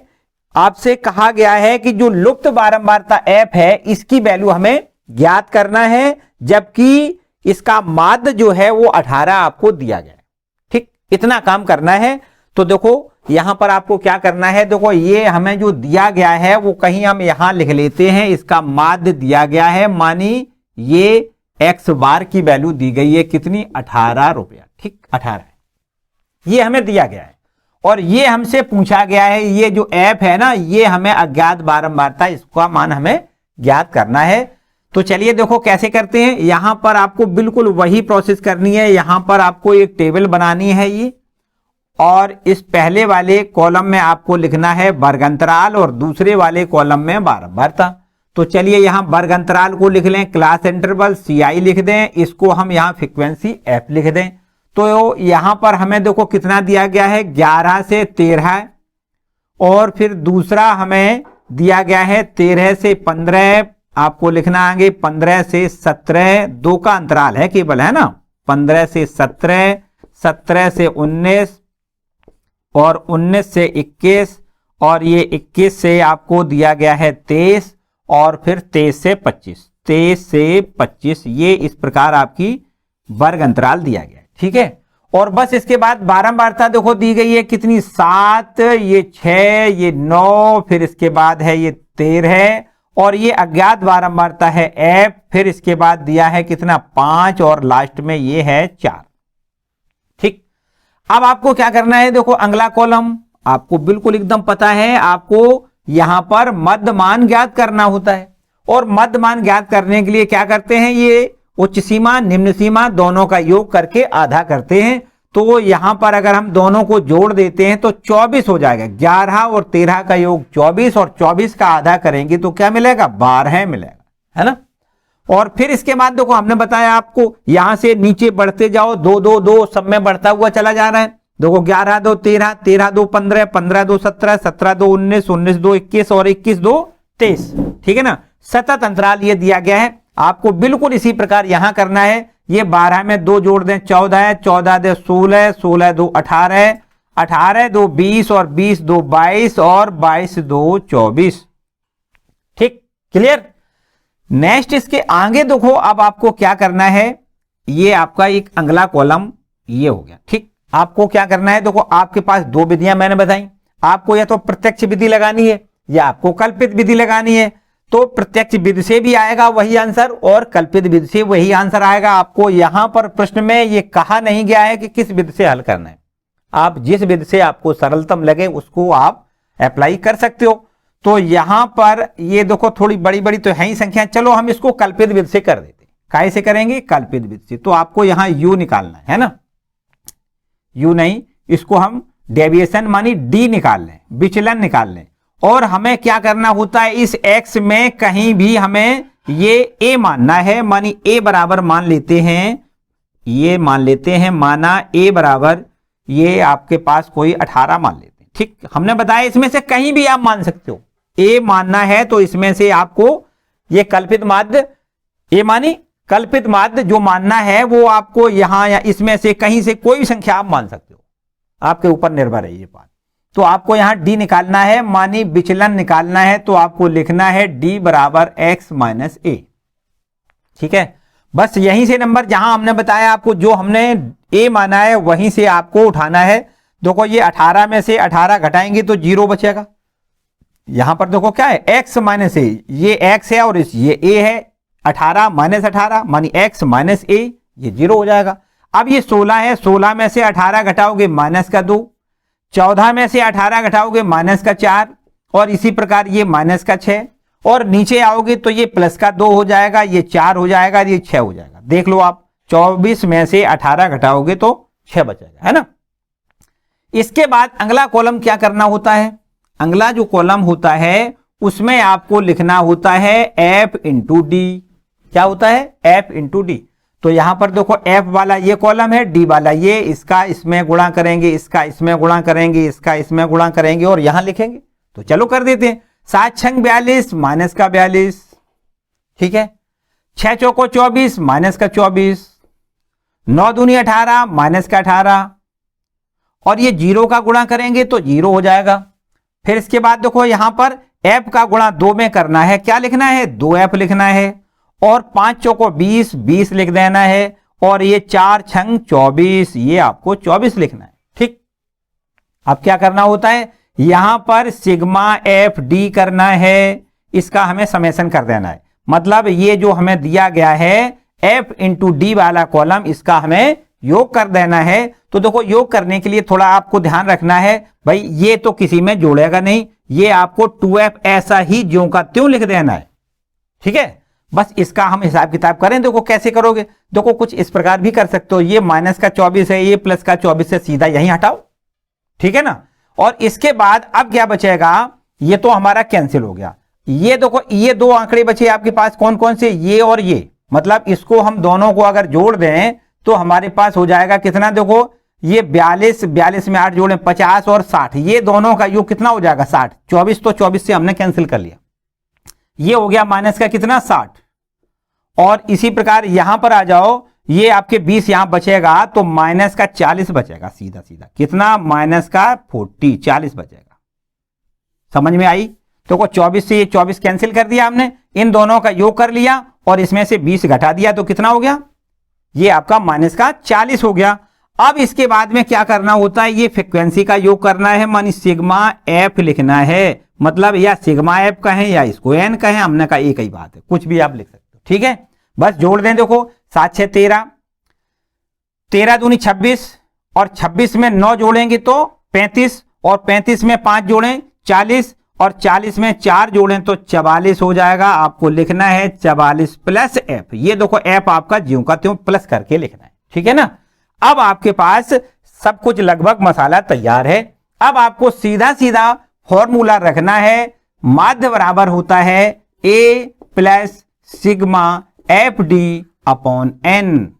आपसे कहा गया है कि जो लुप्त बारंबारता f है इसकी वैल्यू हमें ज्ञात करना है, जबकि इसका माध्य जो है वो 18 आपको दिया गया है। ठीक, इतना काम करना है। तो देखो यहां पर आपको क्या करना है, देखो ये हमें जो दिया गया है वो कहीं हम यहां लिख लेते हैं, इसका माध्य दिया गया है, मानी ये x बार की वैल्यू दी गई है कितनी, 18 रुपया। ठीक, 18 है, ये हमें दिया गया है, और ये हमसे पूछा गया है, ये जो f है ना, ये हमें अज्ञात बारंबारता, इसका मान हमें ज्ञात करना है। तो चलिए देखो कैसे करते हैं। यहां पर आपको बिल्कुल वही प्रोसेस करनी है। यहां पर आपको एक टेबल बनानी है ये, और इस पहले वाले कॉलम में आपको लिखना है वर्ग अंतराल, और दूसरे वाले कॉलम में बारंबारता। तो चलिए यहां वर्ग अंतराल को लिख लें, क्लास इंटरवल CI लिख दें, इसको हम यहां फ्रीक्वेंसी f लिख दें। तो यहां पर हमें देखो कितना दिया गया है, 11 से 13, और फिर दूसरा हमें दिया गया है 13 से 15, आपको लिखना आगे 15 से 17, 2 का अंतराल है केवल, है ना, 15 से 17, 17 से 19, और 19 से 21, और ये 21 से आपको दिया गया है 23, और फिर 23 से 25, 23 से 25, ये इस प्रकार आपकी वर्ग अंतराल दिया गया है। ठीक है, और बस इसके बाद बारंबारता देखो दी गई है कितनी, 7, ये 6, ये 9, फिर इसके बाद है ये 13, और ये अज्ञात बारंबारता है f, फिर इसके बाद दिया है कितना 5, और लास्ट में ये है 4। ठीक, अब आपको क्या करना है, देखो अगला कॉलम आपको बिल्कुल एकदम पता है, आपको यहां पर मध्य मान ज्ञात करना होता है, और मध्य मान ज्ञात करने के लिए क्या करते हैं, ये उच्च सीमा निम्न सीमा दोनों का योग करके आधा करते हैं। तो यहां पर अगर हम दोनों को जोड़ देते हैं तो 24 हो जाएगा। 11 और 13 का योग 24 और 24 का आधा करेंगे तो क्या मिलेगा? 12 मिलेगा, है ना। और फिर इसके बाद देखो हमने बताया आपको यहां से नीचे बढ़ते जाओ, 2 2 2 सब में बढ़ता हुआ चला जा रहा है। देखो 11 2 13, 13 2 15, 15 2 17, 17 2 19, 19 2 21 और 21 2 23, ठीक है ना। सतत अंतराल ये दिया गया है। आपको बिल्कुल इसी प्रकार यहां करना है। ये 12 में 2 जोड़ दें 14 है, 14 दे 16, 16 2 18, 18 2 20 और 20 2 22 और 22 2 24, ठीक, क्लियर। नेक्स्ट इसके आगे देखो अब आपको क्या करना है, ये आपका एक अगला कॉलम ये हो गया, ठीक। आपको क्या करना है, देखो आपके पास दो विधियां मैंने बताई। आपको या तो प्रत्यक्ष विधि लगानी है या आपको कल्पित विधि लगानी है। तो प्रत्यक्ष विधि से भी आएगा वही आंसर और कल्पित विधि से वही आंसर आएगा। आपको यहां पर प्रश्न में ये कहा नहीं गया है कि किस विधि से हल करना है। आप जिस विधि से आपको सरलतम लगे उसको आप अप्लाई कर सकते हो। तो यहां पर ये देखो थोड़ी बड़ी बड़ी तो है ही संख्या, चलो हम इसको कल्पित विधि से कर देते। काहे से करेंगे? कल्पित विधि से। तो आपको यहां u निकालना है ना, u नहीं, इसको हम डेविएशन मानी d निकाल लें, विचलन निकाल लें। और हमें क्या करना होता है, इस x में कहीं भी हमें ये a मानना है, मानी a बराबर मान लेते हैं, ये मान लेते हैं, माना a बराबर ये आपके पास कोई 18 मान लेते हैं, ठीक। हमने बताया इसमें से कहीं भी आप मान सकते हो। a मानना है तो इसमें से आपको ये कल्पित माध्य a मानी कल्पित माध्य जो मानना है वो आपको यहां या इसमें से कहीं से कोई भी संख्या आप मान सकते हो, आपके ऊपर निर्भर है ये बात। तो आपको यहां d निकालना है, मानी विचलन निकालना है। तो आपको लिखना है d बराबर x माइनस a, ठीक है। बस यहीं से नंबर जहां हमने बताया आपको जो हमने a माना है वहीं से आपको उठाना है। देखो ये 18 में से 18 घटाएंगे तो 0 बचेगा। यहां पर देखो क्या है, x माइनस a, ये x है और ये a है। 18 माइनस 18 मानी x माइनस a, ये 0 हो जाएगा। अब ये 16 है, 16 में से 18 घटाओगे माइनस का 2, 14 में से 18 घटाओगे माइनस का 4 और इसी प्रकार ये माइनस का 6 और नीचे आओगे तो ये प्लस का 2 हो जाएगा, ये 4 हो जाएगा, ये 6 हो जाएगा। देख लो आप 24 में से 18 घटाओगे तो 6 बचेगा, है ना। इसके बाद अगला कॉलम क्या करना होता है, अगला जो कॉलम होता है उसमें आपको लिखना होता है f इंटू डी। क्या होता है? f into D. तो यहां पर देखो f वाला ये कॉलम है, d वाला ये, इसका इसमें गुणा करेंगे, इसका इसमें गुणा करेंगे, इसका इसमें गुणा करेंगे और यहां लिखेंगे। तो चलो कर देते हैं। 7 छंग 42 माइनस का 42, ठीक है। 6 चौको 24 माइनस का 24, 9 दूनी 18 माइनस का 18 और ये 0 का गुणा करेंगे तो 0 हो जाएगा। फिर इसके बाद देखो यहां पर f का गुणा 2 में करना है, क्या लिखना है? 2f लिखना है और 5 चौको 20, 20 लिख देना है और ये 4 छंग 24, ये आपको 24 लिखना है, ठीक। अब क्या करना होता है, यहां पर सिग्मा एफ डी करना है, इसका हमें समेशन कर देना है। मतलब ये जो हमें दिया गया है f इंटू डी वाला कॉलम, इसका हमें योग कर देना है। तो देखो योग करने के लिए थोड़ा आपको ध्यान रखना है भाई, ये तो किसी में जोड़ेगा नहीं, ये आपको 2f ऐसा ही ज्यों का त्यों लिख देना है, ठीक है। बस इसका हम हिसाब किताब करें, देखो कैसे करोगे। देखो कुछ इस प्रकार भी कर सकते हो, ये माइनस का 24 है, ये प्लस का 24 है, सीधा यहीं हटाओ, ठीक है ना। और इसके बाद अब क्या बचेगा, ये तो हमारा कैंसिल हो गया। ये देखो ये दो आंकड़े बचे आपके पास, कौन कौन से, ये और ये। मतलब इसको हम दोनों को अगर जोड़ दें तो हमारे पास हो जाएगा कितना, देखो ये 42, 42 में 8 जोड़ें 50 और 60, ये दोनों का योग कितना हो जाएगा 60। 24 तो 24 से हमने कैंसिल कर लिया, ये हो गया माइनस का कितना 60। और इसी प्रकार यहां पर आ जाओ, ये आपके 20 यहां बचेगा तो माइनस का 40 बचेगा, सीधा सीधा कितना, माइनस का 40, 40 बचेगा। समझ में आई? तो 24 से ये 24 कैंसिल कर दिया हमने, इन दोनों का योग कर लिया और इसमें से 20 घटा दिया तो कितना हो गया, ये आपका माइनस का 40 हो गया। अब इसके बाद में क्या करना होता है, ये फ्रीक्वेंसी का योग करना है, मानी सिग्मा एफ लिखना है। मतलब या सिग्मा एफ कहें या इसको एन कहें, हमने कहा एक ही बात है, कुछ भी आप लिख सकते हो, ठीक है। बस जोड़ दें, देखो 7 6 13, 13 दूनी 26 और 26 में 9 जोड़ेंगे तो 35 और 35 में 5 जोड़ें 40 और 40 में 4 जोड़ें तो 44 हो जाएगा। आपको लिखना है 44 प्लस एफ। ये देखो एफ आपका ज्यों का त्यों प्लस करके लिखना है, ठीक है ना। अब आपके पास सब कुछ लगभग मसाला तैयार है। अब आपको सीधा सीधा फॉर्मूला रखना है, माध्य बराबर होता है A plus sigma F D upon N.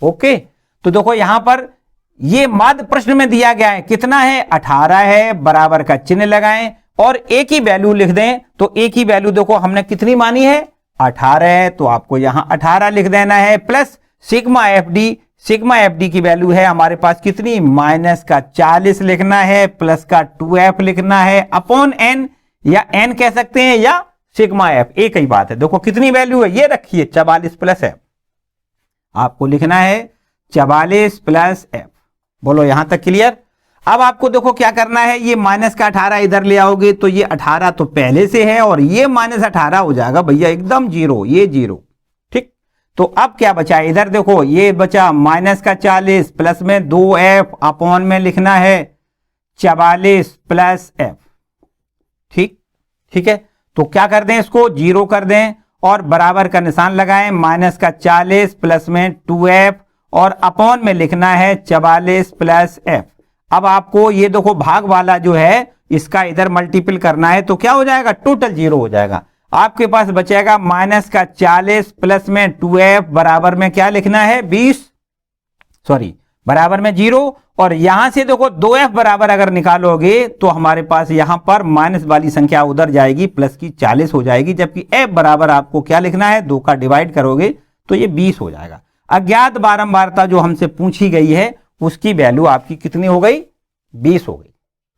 Okay, तो देखो यहां पर ये माध्य प्रश्न में दिया गया है, कितना है 18 है, बराबर का चिन्ह लगाएं और ए की वैल्यू लिख दें। तो ए की वैल्यू देखो हमने कितनी मानी है 18 है, तो आपको यहां 18 लिख देना है plus sigma F D. Sigma F D की वैल्यू है हमारे पास कितनी माइनस का 40 लिखना है, प्लस का 2f लिखना है अपॉन एन, या एन कह सकते हैं या सिग्मा एफ, एक ही बात है। देखो कितनी वैल्यू है ये रखिए 44 प्लस एफ। आपको लिखना है 44 प्लस एफ। बोलो यहां तक क्लियर। अब आपको देखो क्या करना है, ये माइनस का 18 इधर ले आओगे तो ये 18 तो पहले से है और ये माइनस 18 हो जाएगा भैया एकदम जीरो, ये जीरो, ठीक। तो अब क्या बचा इधर देखो, ये बचा माइनस का 40 प्लस में 2f अपॉन में लिखना है 44 प्लस एफ, ठीक, ठीक है। तो क्या कर दें, इसको जीरो कर दें और बराबर का निशान लगाएं, माइनस का 40 प्लस में 2f और अपॉन में लिखना है 44 प्लस एफ। अब आपको ये देखो भाग वाला जो है इसका इधर मल्टीपल करना है तो क्या हो जाएगा, टोटल जीरो हो जाएगा। आपके पास बचेगा माइनस का 40 प्लस में 2f बराबर में क्या लिखना है 20, सॉरी बराबर में 0, और यहां से देखो 2f बराबर अगर निकालोगे तो हमारे पास यहां पर माइनस वाली संख्या उधर जाएगी, प्लस की 40 हो जाएगी, जबकि f बराबर आपको क्या लिखना है 2 का डिवाइड करोगे तो ये 20 हो जाएगा। अज्ञात बारंबारता जो हमसे पूछी गई है उसकी वैल्यू आपकी कितनी हो गई 20 हो गई,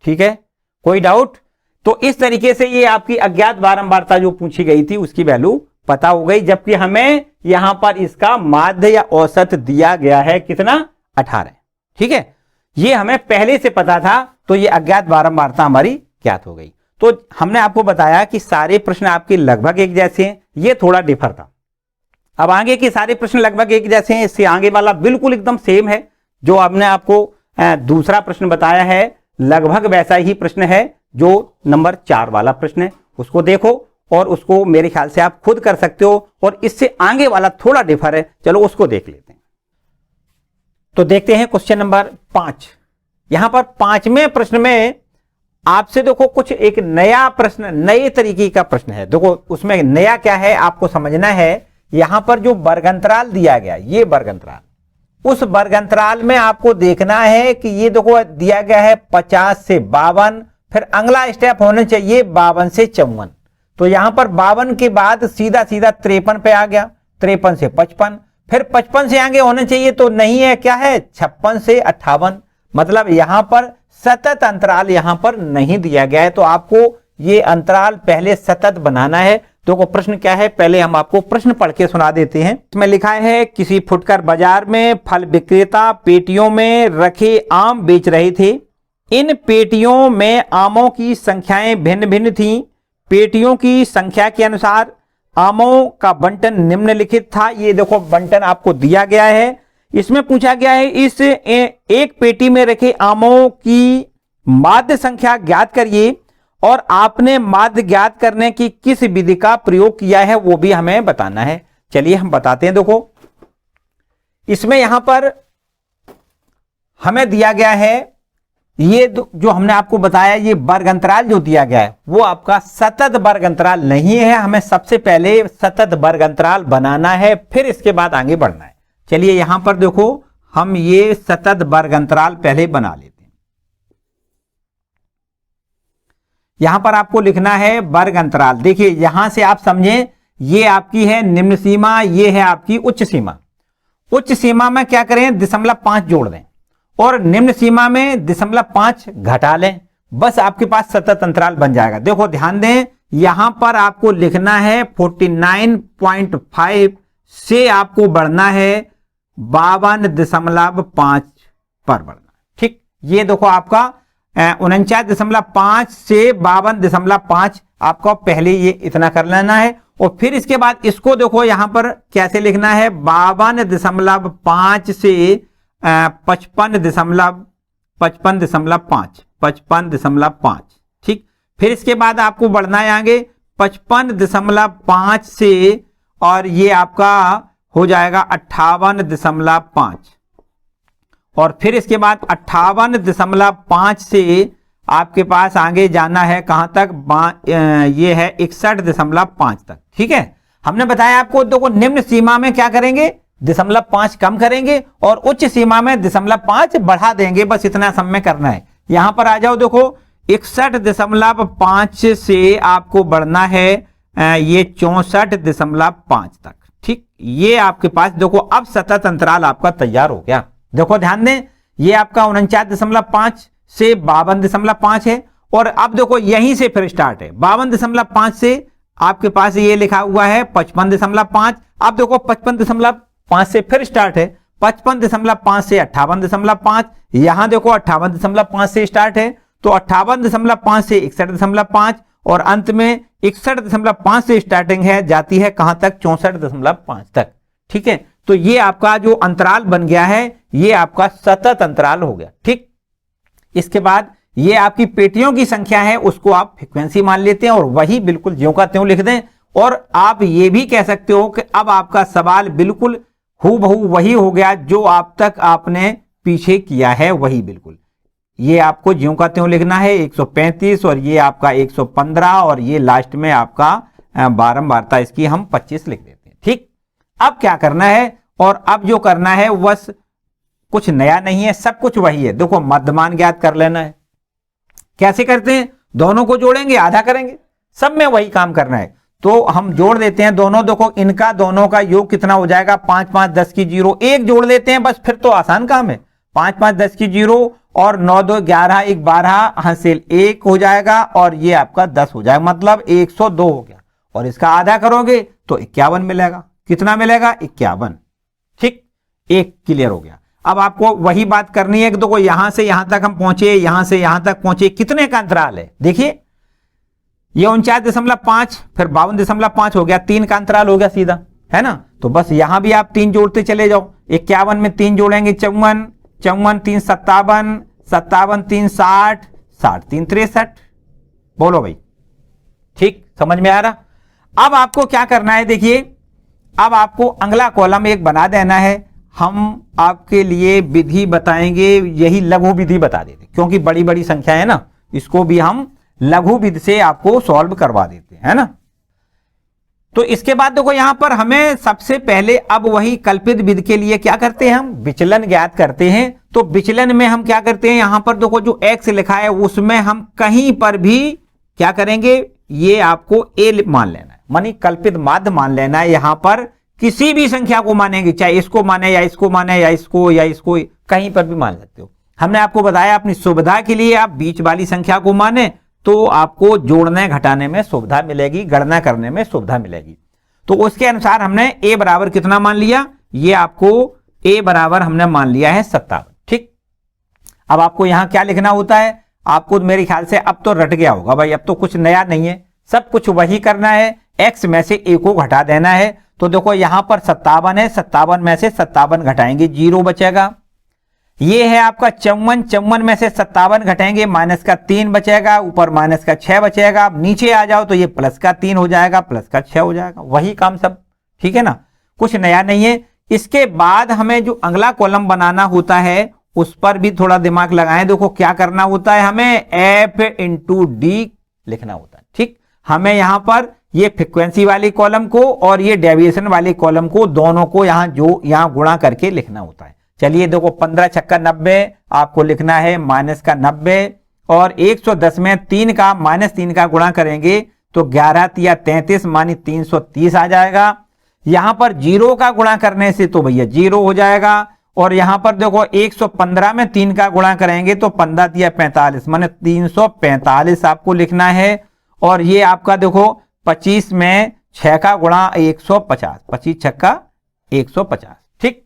ठीक है, कोई डाउट। तो इस तरीके से ये आपकी अज्ञात बारंबारता जो पूछी गई थी उसकी वैल्यू पता हो गई, जबकि हमें यहां पर इसका माध्य या औसत दिया गया है कितना 18, ठीक है। ये हमें पहले से पता था तो ये अज्ञात बारंबारता हमारी ज्ञात हो गई। तो हमने आपको बताया कि सारे प्रश्न आपके लगभग एक जैसे हैं, ये थोड़ा डिफर था। अब आगे के सारे प्रश्न लगभग एक जैसे हैं, इससे आगे वाला बिल्कुल एकदम सेम है। जो हमने आपको दूसरा प्रश्न बताया है लगभग वैसा ही प्रश्न है जो नंबर 4 वाला प्रश्न है, उसको देखो और उसको मेरे ख्याल से आप खुद कर सकते हो। और इससे आगे वाला थोड़ा डिफर है, चलो उसको देख लेते हैं। तो देखते हैं क्वेश्चन नंबर 5। यहां पर 5वें प्रश्न में आपसे देखो कुछ एक नया प्रश्न, नए तरीके का प्रश्न है। देखो उसमें नया क्या है आपको समझना है। यहां पर जो वर्गंतराल दिया गया, ये वर्गंतराल, उस वर्गंतराल में आपको देखना है कि ये देखो दिया गया है 50 से 52, फिर अगला स्टेप होना चाहिए 52 से 54। तो यहां पर 52 के बाद सीधा सीधा 53 पे आ गया, 53 से 55, फिर 55 से आगे होना चाहिए तो नहीं है, क्या है 56 से 58। मतलब यहां पर सतत अंतराल यहां पर नहीं दिया गया है, तो आपको ये अंतराल पहले सतत बनाना है। तो प्रश्न क्या है, पहले हम आपको प्रश्न पढ़ के सुना देते हैं। इसमें लिखा है किसी फुटकर बाजार में फल विक्रेता पेटियों में रखे आम बेच रहे थे। इन पेटियों में आमों की संख्याएं भिन्न भिन्न थीं। पेटियों की संख्या के अनुसार आमों का बंटन निम्नलिखित था। ये देखो बंटन आपको दिया गया है। इसमें पूछा गया है इस एक पेटी में रखे आमों की माध्य संख्या ज्ञात करिए और आपने माध्य ज्ञात करने की किस विधि का प्रयोग किया है वो भी हमें बताना है। चलिए हम बताते हैं। देखो इसमें यहां पर हमें दिया गया है, ये जो हमने आपको बताया ये वर्ग अंतराल जो दिया गया है वो आपका सतत वर्ग अंतराल नहीं है। हमें सबसे पहले सतत वर्ग अंतराल बनाना है, फिर इसके बाद आगे बढ़ना है। चलिए यहां पर देखो हम ये सतत वर्ग अंतराल पहले बना लेते हैं। यहां पर आपको लिखना है वर्ग अंतराल। देखिए यहां से आप समझें, ये आपकी है निम्न सीमा, ये है आपकी उच्च सीमा। उच्च सीमा में क्या करें 0.5 जोड़ दें और निम्न सीमा में 0.5 घटा लें, बस आपके पास सतत अंतराल बन जाएगा। देखो ध्यान दें, यहां पर आपको लिखना है 49.5 से आपको बढ़ना है 52.5 पर बढ़ना, ठीक। ये देखो आपका 49.5 से 52.5 आपको पहले ये इतना कर लेना है। और फिर इसके बाद इसको देखो यहां पर कैसे लिखना है 52.5 से 55.5, ठीक। फिर इसके बाद आपको बढ़ना है आगे 55.5 से और ये आपका हो जाएगा 58.5 और फिर इसके बाद 58.5 से आपके पास आगे जाना है कहां तक, ये है 61.5 तक। ठीक है, हमने बताया आपको देखो निम्न सीमा में क्या करेंगे, 0.5 कम करेंगे और उच्च सीमा में 0.5 बढ़ा देंगे, बस इतना समय करना है। यहां पर आ जाओ, देखो 61.5 से आपको बढ़ना है ये 64.5 तक। ठीक, ये आपके पास देखो अब सतत अंतराल आपका तैयार हो गया। देखो ध्यान दें, ये आपका 49.5 से 52.5 है और अब देखो यहीं से फिर स्टार्ट है 52.5 से आपके पास ये लिखा हुआ है 55.5। अब देखो 55.5 से फिर स्टार्ट है 55.5 से 58.5, यहां देखो 58.5 से स्टार्ट है तो 58.5 से 61.5 और अंत में 61.5 से स्टार्टिंग है, जाती है कहां तक, 64.5 तक। ठीक है, तो ये आपका जो अंतराल बन गया है ये आपका सतत अंतराल हो गया। ठीक, इसके बाद ये आपकी पेटियों की संख्या है, उसको आप फ्रीक्वेंसी मान लेते हैं और वही बिल्कुल ज्यों का त्यों लिख दें। और आप ये भी कह सकते हो कि अब आपका सवाल बिल्कुल हूबहू वही हो गया जो आप तक आपने पीछे किया है, वही बिल्कुल। ये आपको ज्यों का त्यों लिखना है 135 और ये आपका 115 और ये लास्ट में आपका बारंबारता इसकी हम 25 लिख देते हैं। ठीक, अब क्या करना है, और अब जो करना है बस कुछ नया नहीं है, सब कुछ वही है। देखो मध्यमान ज्ञात कर लेना है। कैसे करते हैं, दोनों को जोड़ेंगे, आधा करेंगे, सब में वही काम करना है। तो हम जोड़ देते हैं दोनों, देखो इनका दोनों का योग कितना हो जाएगा, 5 5 10 की 0, एक जोड़ देते हैं बस, फिर तो आसान काम है। 5 5 10 की 0 और 9 2 11 1 12 हासिल 1 हो जाएगा और ये आपका 10 हो जाएगा, मतलब 102 हो गया। और इसका आधा करोगे तो 51 मिलेगा। कितना मिलेगा, 51। ठीक, एक क्लियर हो गया। अब आपको वही बात करनी है कि देखो यहां से यहां तक हम पहुंचे, यहां से यहां तक पहुंचे, कितने का अंतराल है, देखिए ये 49.5 फिर 52.5 हो गया, 3 का अंतराल हो गया सीधा, है ना। तो बस यहां भी आप 3 जोड़ते चले जाओ, 51 में 3 जोड़ेंगे 54, 54 3 57, 57 3 60, 60 3 63। बोलो भाई, ठीक, समझ में आ रहा। अब आपको क्या करना है, देखिए अब आपको अगला कॉलम एक बना देना है। हम आपके लिए विधि बताएंगे, यही लघु विधि बता देते, क्योंकि बड़ी बड़ी संख्या है ना, इसको भी हम लघु विधि से आपको सॉल्व करवा देते हैं, है ना। तो इसके बाद देखो यहां पर हमें सबसे पहले अब वही कल्पित विधि के लिए क्या करते हैं, हम विचलन ज्ञात करते हैं। तो विचलन में हम क्या करते हैं, यहां पर देखो जो x लिखा है उसमें हम कहीं पर भी क्या करेंगे, ये आपको a मान लेना है, मानी कल्पित माध्य मान लेना है। यहां पर किसी भी संख्या को मानेंगे, चाहे इसको माने या इसको माने या इसको कहीं पर भी मान सकते हो। हमने आपको बताया अपनी सुविधा के लिए आप बीच वाली संख्या को माने तो आपको जोड़ने घटाने में सुविधा मिलेगी, गणना करने में सुविधा मिलेगी। तो उसके अनुसार हमने a बराबर कितना मान लिया, ये आपको a बराबर हमने मान लिया है 57। ठीक, अब आपको यहां क्या लिखना होता है, आपको मेरे ख्याल से अब तो रट गया होगा भाई, अब तो कुछ नया नहीं है, सब कुछ वही करना है। x में से a को घटा देना है। तो देखो यहां पर 57 है, 57 में से 57 घटाएंगे 0 बचेगा। ये है आपका 54, 54 में से 57 घटाएंगे माइनस का 3 बचेगा, ऊपर माइनस का 6 बचेगा। अब नीचे आ जाओ तो ये प्लस का 3 हो जाएगा, प्लस का 6 हो जाएगा, वही काम सब, ठीक है ना, कुछ नया नहीं है। इसके बाद हमें जो अगला कॉलम बनाना होता है उस पर भी थोड़ा दिमाग लगाएं। देखो क्या करना होता है, हमें f इंटू डी लिखना होता है। ठीक, हमें यहां पर ये फ्रीक्वेंसी वाली कॉलम को और ये डेविएशन वाली कॉलम को दोनों को यहां गुणा करके लिखना होता है। चलिए देखो 15 छक्का 90 आपको लिखना है माइनस का 90 और 110 में 3 का माइनस 3 का गुणा करेंगे तो 11 तिया 33 मानी 330 आ जाएगा। यहां पर 0 का गुणा करने से तो भैया 0 हो जाएगा और यहां पर देखो 115 में 3 का गुणा करेंगे तो 15 तिया 45 माने 345 आपको लिखना है। और ये आपका देखो 25 में 6 का गुणा 150, 25 छक्का 150। ठीक,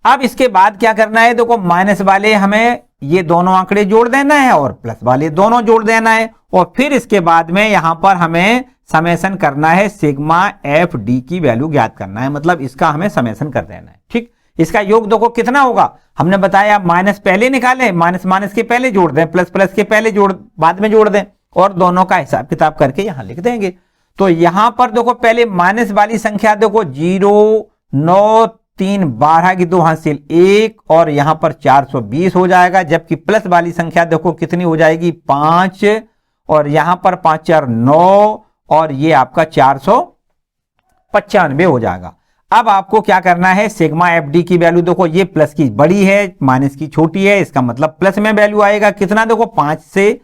अब इसके बाद क्या करना है, देखो माइनस वाले हमें ये दोनों आंकड़े जोड़ देना है और प्लस वाले दोनों जोड़ देना है और फिर इसके बाद में यहां पर हमें समेशन करना है, सिग्मा एफ डी की वैल्यू ज्ञात करना है, मतलब इसका हमें समेशन कर देना है। ठीक, इसका योग देखो कितना होगा, हमने बताया माइनस पहले निकाले, माइनस माइनस के पहले जोड़ दें, प्लस प्लस के पहले बाद में जोड़ दें। और दोनों का हिसाब किताब करके यहां लिख देंगे। तो यहां पर देखो पहले माइनस वाली संख्या देखो 0, 9, 3, 12 की 2 हासिल 1 और यहां पर 420 हो जाएगा। जबकि प्लस वाली संख्या देखो कितनी हो जाएगी 5 और यहां पर 5 4 9 और ये आपका 495 हो जाएगा। अब आपको क्या करना है, सिग्मा एफ डी की वैल्यू देखो ये प्लस की बड़ी है माइनस की छोटी है, इसका मतलब प्लस में वैल्यू आएगा कितना, देखो 5 से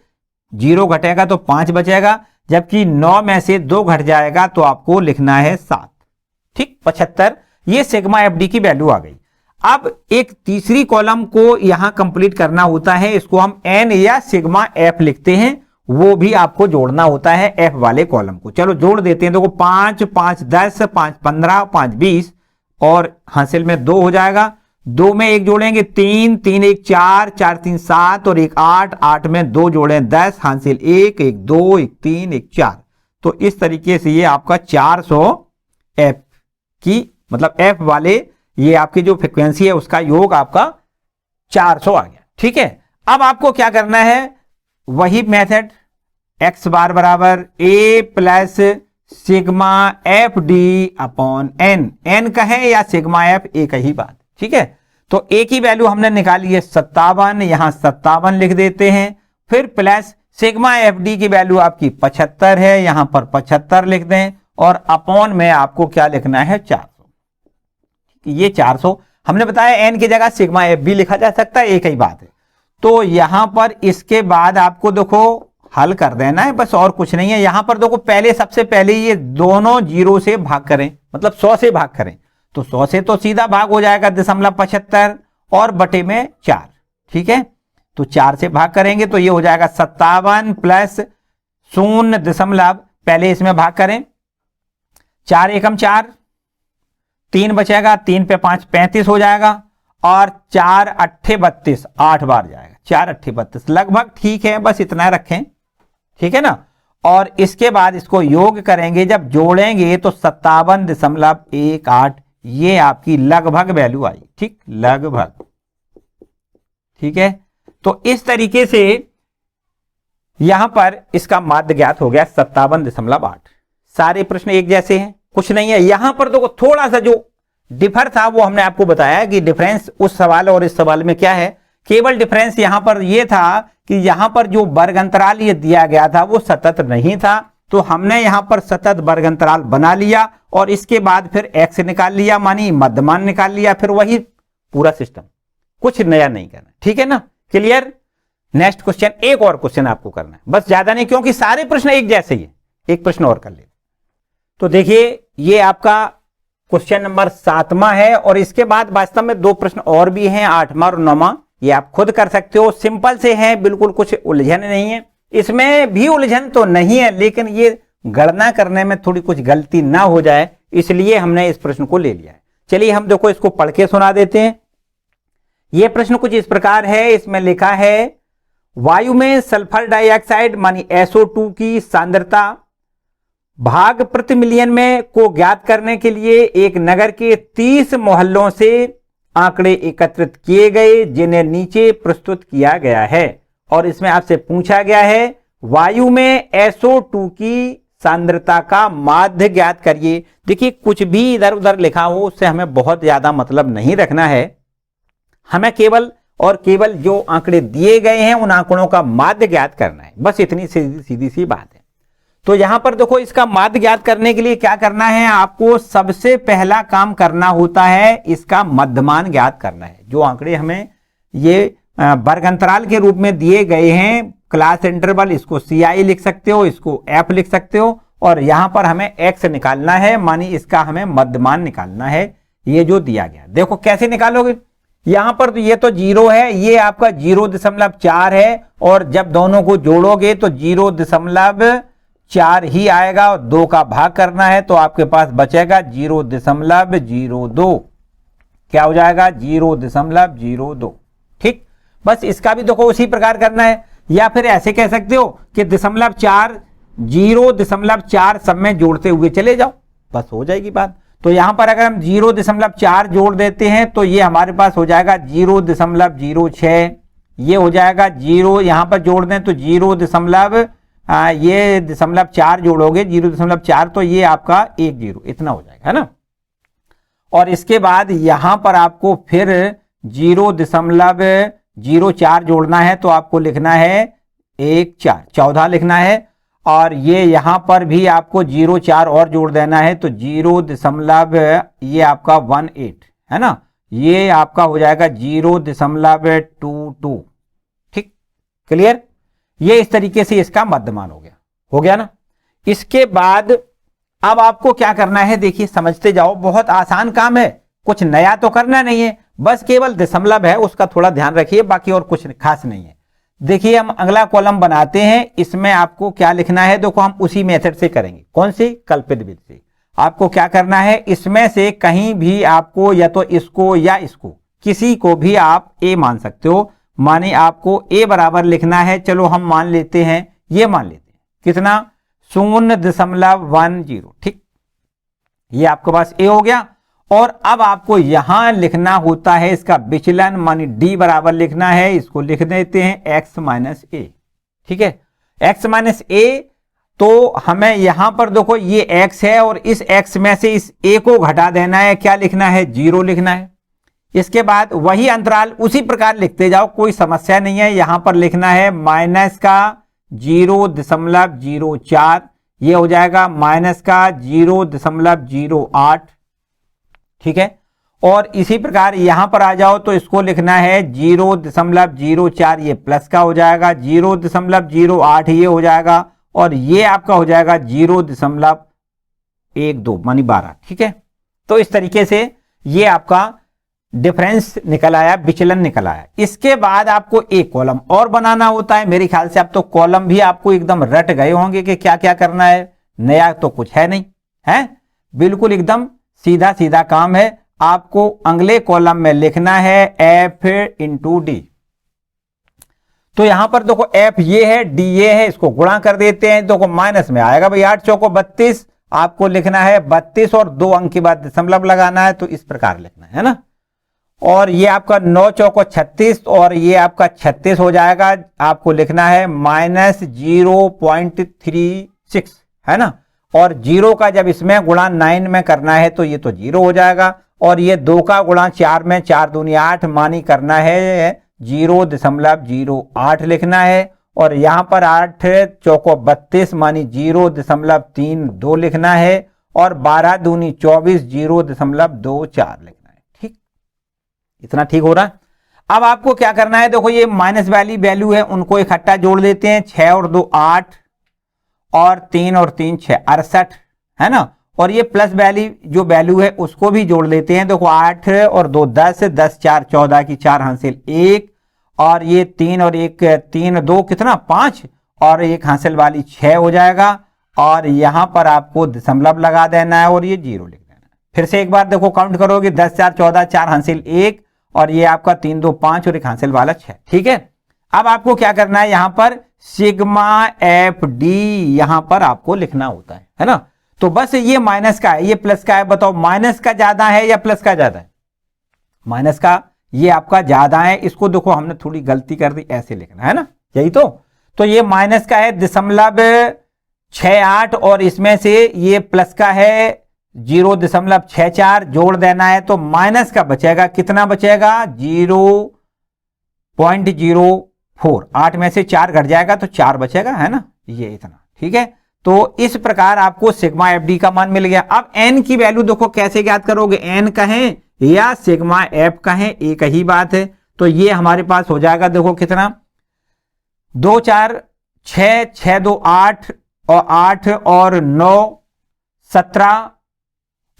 0 घटेगा तो 5 बचेगा, जबकि 9 में से 2 घट जाएगा तो आपको लिखना है 7। ठीक 75, ये सिग्मा एफ डी की वैल्यू आ गई। अब एक तीसरी कॉलम को यहां कंप्लीट करना होता है, इसको हम एन या सिग्मा एफ लिखते हैं, वो भी आपको जोड़ना होता है एफ वाले कॉलम को। चलो जोड़ देते हैं, देखो 5, 5, 10, 5, 15, 5, 20 और हासिल में 2 हो जाएगा। 2 में 1 जोड़ेंगे 3, 3, 1, 4, 4, 3, 7 और 1, 8, 8 में 2 जोड़ें 10, हासिल 1, 1, 2, 1, 3, 1, 4। तो इस तरीके से ये आपका 400 एफ की मतलब एफ वाले ये आपकी जो फ्रीक्वेंसी है उसका योग आपका 400 आ गया। ठीक है, अब आपको क्या करना है, वही मेथड एक्स बार बराबर A plus sigma F D upon N, N कहें या सिग्मा एफ एक ही बात। ठीक है, तो ए की वैल्यू हमने निकाली है 57, यहां 57 लिख देते हैं, फिर प्लस सिग्मा एफ डी की वैल्यू आपकी 75 है, यहां पर 75 लिख दें और अपॉन में आपको क्या लिखना है 400। ये 400 हमने बताया एन की जगह सिग्मा एफ भी लिखा जा सकता है, एक ही बात है। तो यहां पर इसके बाद आपको देखो हल कर देना है, बस और कुछ नहीं है। यहां पर देखो पहले सबसे पहले ये दोनों 0 से भाग करें, मतलब 100 से भाग करें, तो 100 से तो सीधा भाग हो जाएगा 0.75 और बटे में 4। ठीक है, तो 4 से भाग करेंगे तो ये हो जाएगा 57 प्लस 0 पहले इसमें भाग करें, 4 एकम 4, 3 बचेगा, 3 पे 5 35 हो जाएगा और 4 अट्ठे 32 8 बार जाएगा, 4 अट्ठे 32 लगभग ठीक है, बस इतना रखें। ठीक है ना, और इसके बाद इसको योग करेंगे, जब जोड़ेंगे तो 57.18 ये आपकी लगभग वैल्यू आई। ठीक, लगभग। ठीक है, तो इस तरीके से यहां पर इसका माध्य ज्ञात हो गया 57.8। सारे प्रश्न एक जैसे हैं, कुछ नहीं है। यहां पर तो थोड़ा सा जो डिफर था वो हमने आपको बताया कि डिफरेंस उस सवाल और इस सवाल में क्या है। केवल डिफरेंस यहां पर यह था कि यहां पर जो वर्ग अंतराल ये दिया गया था वो सतत नहीं था, तो हमने यहां पर सतत वर्ग अंतराल बना लिया और इसके बाद फिर एक्स निकाल लिया, मानी मध्यमान निकाल लिया, फिर वही पूरा सिस्टम, कुछ नया नहीं करना। ठीक है ना, क्लियर। नेक्स्ट क्वेश्चन, एक और क्वेश्चन आपको करना है, बस ज्यादा नहीं, क्योंकि सारे प्रश्न एक जैसे ही है। एक प्रश्न और कर ले। तो देखिए ये आपका क्वेश्चन नंबर 7वां है और इसके बाद वास्तव में 2 प्रश्न और भी हैं, 8वां और 9वां, ये आप खुद कर सकते हो, सिंपल से है, बिल्कुल कुछ उलझन नहीं है। इसमें भी उलझन तो नहीं है, लेकिन ये गणना करने में थोड़ी कुछ गलती ना हो जाए, इसलिए हमने इस प्रश्न को ले लिया है। चलिए हम देखो इसको पढ़ के सुना देते हैं। यह प्रश्न कुछ इस प्रकार है, इसमें लिखा है वायु में सल्फर डाइऑक्साइड मानी SO2 की सांद्रता भाग प्रति मिलियन में को ज्ञात करने के लिए एक नगर के 30 मोहल्लों से आंकड़े एकत्रित किए गए, जिन्हें नीचे प्रस्तुत किया गया है। और इसमें आपसे पूछा गया है वायु में SO2 की सांद्रता का माध्य ज्ञात करिए। देखिए कुछ भी इधर उधर लिखा हो उससे हमें बहुत ज्यादा मतलब नहीं रखना है, हमें केवल और केवल जो आंकड़े दिए गए हैं उन आंकड़ों का माध्य ज्ञात करना है, बस इतनी सीधी सी बात है। तो यहां पर देखो इसका माध्य ज्ञात करने के लिए क्या करना है, आपको सबसे पहला काम करना होता है इसका मध्यमान ज्ञात करना है। जो आंकड़े हमें ये वर्ग अंतराल के रूप में दिए गए हैं, क्लास इंटरवल, इसको CI लिख सकते हो, इसको F लिख सकते हो, और यहां पर हमें X निकालना है, मानी इसका हमें मध्यमान निकालना है, ये जो दिया गया। देखो कैसे निकालोगे, यहां पर तो ये तो 0 है, ये आपका 0.4 है, और जब दोनों को जोड़ोगे तो 0.4 ही आएगा, और 2 का भाग करना है तो आपके पास बचेगा 0.02। क्या हो जाएगा 0.02। ठीक, बस इसका भी देखो उसी प्रकार करना है, या फिर ऐसे कह सकते हो कि 0.4 सब में जोड़ते हुए चले जाओ, बस हो जाएगी बात। तो यहां पर अगर हम 0.4 जोड़ देते हैं तो ये हमारे पास हो जाएगा 0.06, ये हो जाएगा 0, यहां पर जोड़ दें तो ये 0.4 जोड़ोगे 0.4 तो ये आपका 10 इतना हो जाएगा, है ना। और इसके बाद यहां पर आपको फिर 0.04 जोड़ना है तो आपको लिखना है 14 लिखना है। और ये यहां पर भी आपको 0.4 और जोड़ देना है तो 0. ये आपका 18 है ना, ये आपका हो जाएगा 0.22। ठीक, क्लियर। ये इस तरीके से इसका मध्यमान हो गया ना। इसके बाद अब आपको क्या करना है, देखिए समझते जाओ, बहुत आसान काम है, कुछ नया तो करना नहीं है, बस केवल दशमलव है उसका थोड़ा ध्यान रखिए, बाकी और कुछ खास नहीं है। देखिए हम अगला कॉलम बनाते हैं, इसमें आपको क्या लिखना है, देखो हम उसी मेथड से करेंगे। कौन सी? कल्पित विधि से। आपको क्या करना है, इसमें से कहीं भी आपको या तो इसको या इसको किसी को भी आप ए मान सकते हो, माने आपको ए बराबर लिखना है। चलो हम मान लेते हैं, ये मान लेते हैं कितना, 0.10। ठीक, ये आपके पास ए हो गया। और अब आपको यहां लिखना होता है इसका विचलन, मानी डी बराबर लिखना है, इसको लिख देते हैं x माइनस ए। ठीक है, x माइनस ए। तो हमें यहां पर देखो ये x है और इस x में से इस a को घटा देना है, क्या लिखना है, 0 लिखना है। इसके बाद वही अंतराल उसी प्रकार लिखते जाओ, कोई समस्या नहीं है। यहां पर लिखना है माइनस का 0.04, ये हो जाएगा माइनस का 0.08। ठीक है, और इसी प्रकार यहां पर आ जाओ तो इसको लिखना है 0.04, ये प्लस का हो जाएगा, 0.08 ये हो जाएगा, और ये आपका हो जाएगा 0.12 मानी 12। ठीक है, तो इस तरीके से ये आपका डिफरेंस निकल आया, विचलन निकल आया। इसके बाद आपको एक कॉलम और बनाना होता है। मेरे ख्याल से आप तो कॉलम भी आपको एकदम रट गए होंगे कि क्या क्या करना है, नया तो कुछ है नहीं, है बिल्कुल एकदम सीधा सीधा काम है। आपको अगले कॉलम में लिखना है एफ इंटू डी। तो यहां पर देखो एफ ये है, डी ये है, इसको गुणा कर देते हैं, देखो माइनस में आएगा भाई, 8 चौको 32, आपको लिखना है 32 और 2 अंक के बाद दशमलव लगाना है, तो इस प्रकार लिखना है ना। और ये आपका 9 चौको 36 और ये आपका 36 हो जाएगा, आपको लिखना है माइनस 0.36, है ना। और 0 का जब इसमें गुणा 9 में करना है तो ये तो 0 हो जाएगा, और ये 2 का गुणा 4 में, 4 दूनी 8 मानी करना है 0.08 लिखना है। और यहां पर 8 चौको 32 मानी 0.32 लिखना है, और 12 दूनी 24 0.24 लिखना है। ठीक, इतना ठीक हो रहा है। अब आपको क्या करना है, देखो ये माइनस वाली वैल्यू है उनको इकट्ठा जोड़ देते हैं, 6 और 2 8, और 3 और 3 6 68, है ना। और ये प्लस वैल्यू जो वैल्यू है उसको भी जोड़ लेते हैं, देखो 8 और 2 10, 10 4 14 की 4 हासिल 1, और ये 3 और 1 3 2 कितना 5, और एक हासिल वाली 6 हो जाएगा। और यहां पर आपको दशमलव लगा देना है और ये 0 लिख देना है। फिर से एक बार देखो काउंट करोगे, 10 4 14, 4 हासिल 1, और ये आपका 3 2 5 और एक हासिल वाला 6। ठीक है, अब आपको क्या करना है, यहां पर सिग्मा एफ डी यहां पर आपको लिखना होता है ना। तो बस ये माइनस का है, ये प्लस का है, बताओ माइनस का ज्यादा है या प्लस का ज्यादा है? माइनस का ये आपका ज्यादा है। इसको देखो हमने थोड़ी गलती कर दी, ऐसे लिखना है ना, यही तो ये माइनस का है 0.68, और इसमें से ये प्लस का है 0.64, जोड़ देना है तो माइनस का बचेगा, कितना बचेगा 0.04, 8 में से 4 घट जाएगा तो 4 बचेगा, है ना, ये इतना। ठीक है, तो इस प्रकार आपको सिग्मा एफ डी का मान मिल गया। अब एन की वैल्यू देखो कैसे ज्ञात करोगे, एन कहें या सिग्मा एफ कहें एक ही बात है। तो ये हमारे पास हो जाएगा, देखो कितना 2 4 6 6 2 8 और 8 और 9 17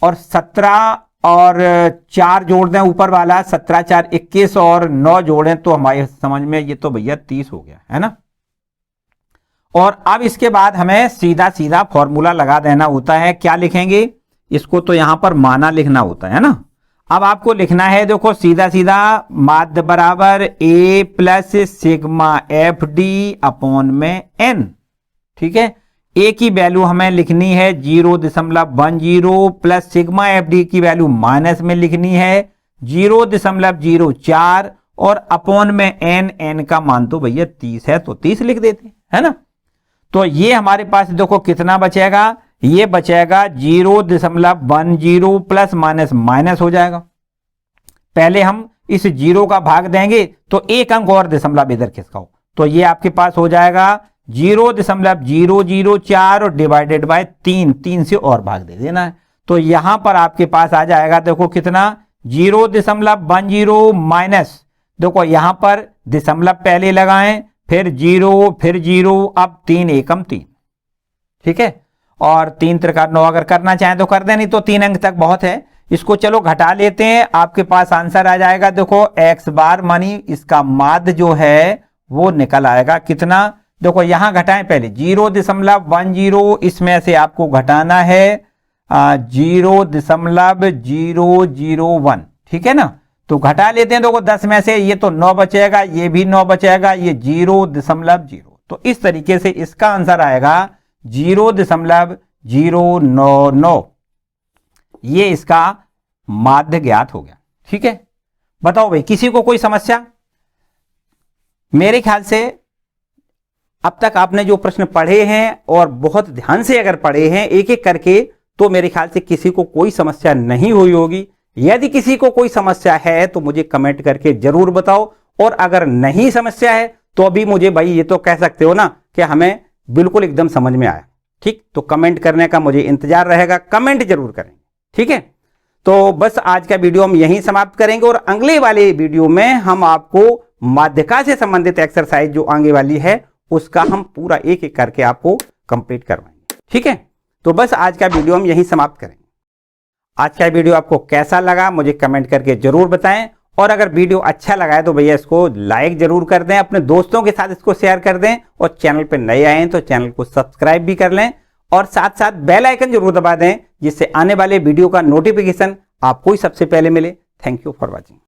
और 17 और 4 जोड़ दें ऊपर वाला 17 4 21 और 9 जोड़ें तो हमारे समझ में ये तो भैया 30 हो गया, है ना। और अब इसके बाद हमें सीधा सीधा फॉर्मूला लगा देना होता है। क्या लिखेंगे, इसको तो यहां पर माना लिखना होता है ना। अब आपको लिखना है, देखो सीधा सीधा माध्य बराबर A plus sigma F D upon में एन। ठीक है, ए की वैल्यू हमें लिखनी है 0.10 प्लस सिग्मा एफ डी की वैल्यू माइनस में लिखनी है 0.04, और अपॉन में एन, एन का मान तो भैया 30 है तो 30 लिख देते, है ना। तो ये हमारे पास देखो कितना बचेगा, ये बचेगा 0.10 प्लस माइनस माइनस हो जाएगा। पहले हम इस 0 का भाग देंगे तो एक अंक और दशमलव इधर खिसकाओ, तो ये आपके पास हो जाएगा 0.004 और डिवाइडेड बाय 3 से और भाग दे देना है। तो यहां पर आपके पास आ जाएगा देखो कितना 0.10 माइनस, देखो यहां पर दशमलव पहले लगाएं, फिर 0, अब 3 एकम 3, ठीक है। और 3 त्रिका 9 अगर करना चाहें तो कर दें, नहीं तो 3 अंक तक बहुत है। इसको चलो घटा लेते हैं, आपके पास आंसर आ जाएगा देखो x बार मानी इसका माध्य जो है वो निकल आएगा कितना, देखो यहां घटाएं पहले 0.10, इसमें से आपको घटाना है 0.001, ठीक है ना। तो घटा लेते हैं, देखो 10 में से ये तो 9 बचेगा, ये भी 9 बचेगा, ये 0.0, तो इस तरीके से इसका आंसर आएगा 0.099। ये इसका माध्य ज्ञात हो गया, ठीक है। बताओ भाई किसी को कोई समस्या? मेरे ख्याल से अब तक आपने जो प्रश्न पढ़े हैं और बहुत ध्यान से अगर पढ़े हैं एक एक करके, तो मेरे ख्याल से किसी को कोई समस्या नहीं हुई होगी। यदि किसी को कोई समस्या है तो मुझे कमेंट करके जरूर बताओ, और अगर नहीं समस्या है तो अभी मुझे भाई ये तो कह सकते हो ना कि हमें बिल्कुल एकदम समझ में आया, ठीक। तो कमेंट करने का मुझे इंतजार रहेगा, कमेंट जरूर करेंगे, ठीक है। तो बस आज का वीडियो हम यहीं समाप्त करेंगे, और अगले वाले वीडियो में हम आपको माध्यिका से संबंधित एक्सरसाइज जो आगे वाली है उसका हम पूरा एक एक करके आपको कंप्लीट करवाएंगे, ठीक है। तो बस आज का वीडियो हम यहीं समाप्त करेंगे। आज का वीडियो आपको कैसा लगा मुझे कमेंट करके जरूर बताएं, और अगर वीडियो अच्छा लगा है तो भैया इसको लाइक जरूर कर दें, अपने दोस्तों के साथ इसको शेयर कर दें, और चैनल पे नए आए हैं तो चैनल को सब्सक्राइब भी कर लें, और साथ साथ बेल आइकन जरूर दबा दें जिससे आने वाले वीडियो का नोटिफिकेशन आपको ही सबसे पहले मिले। Thank you for watching.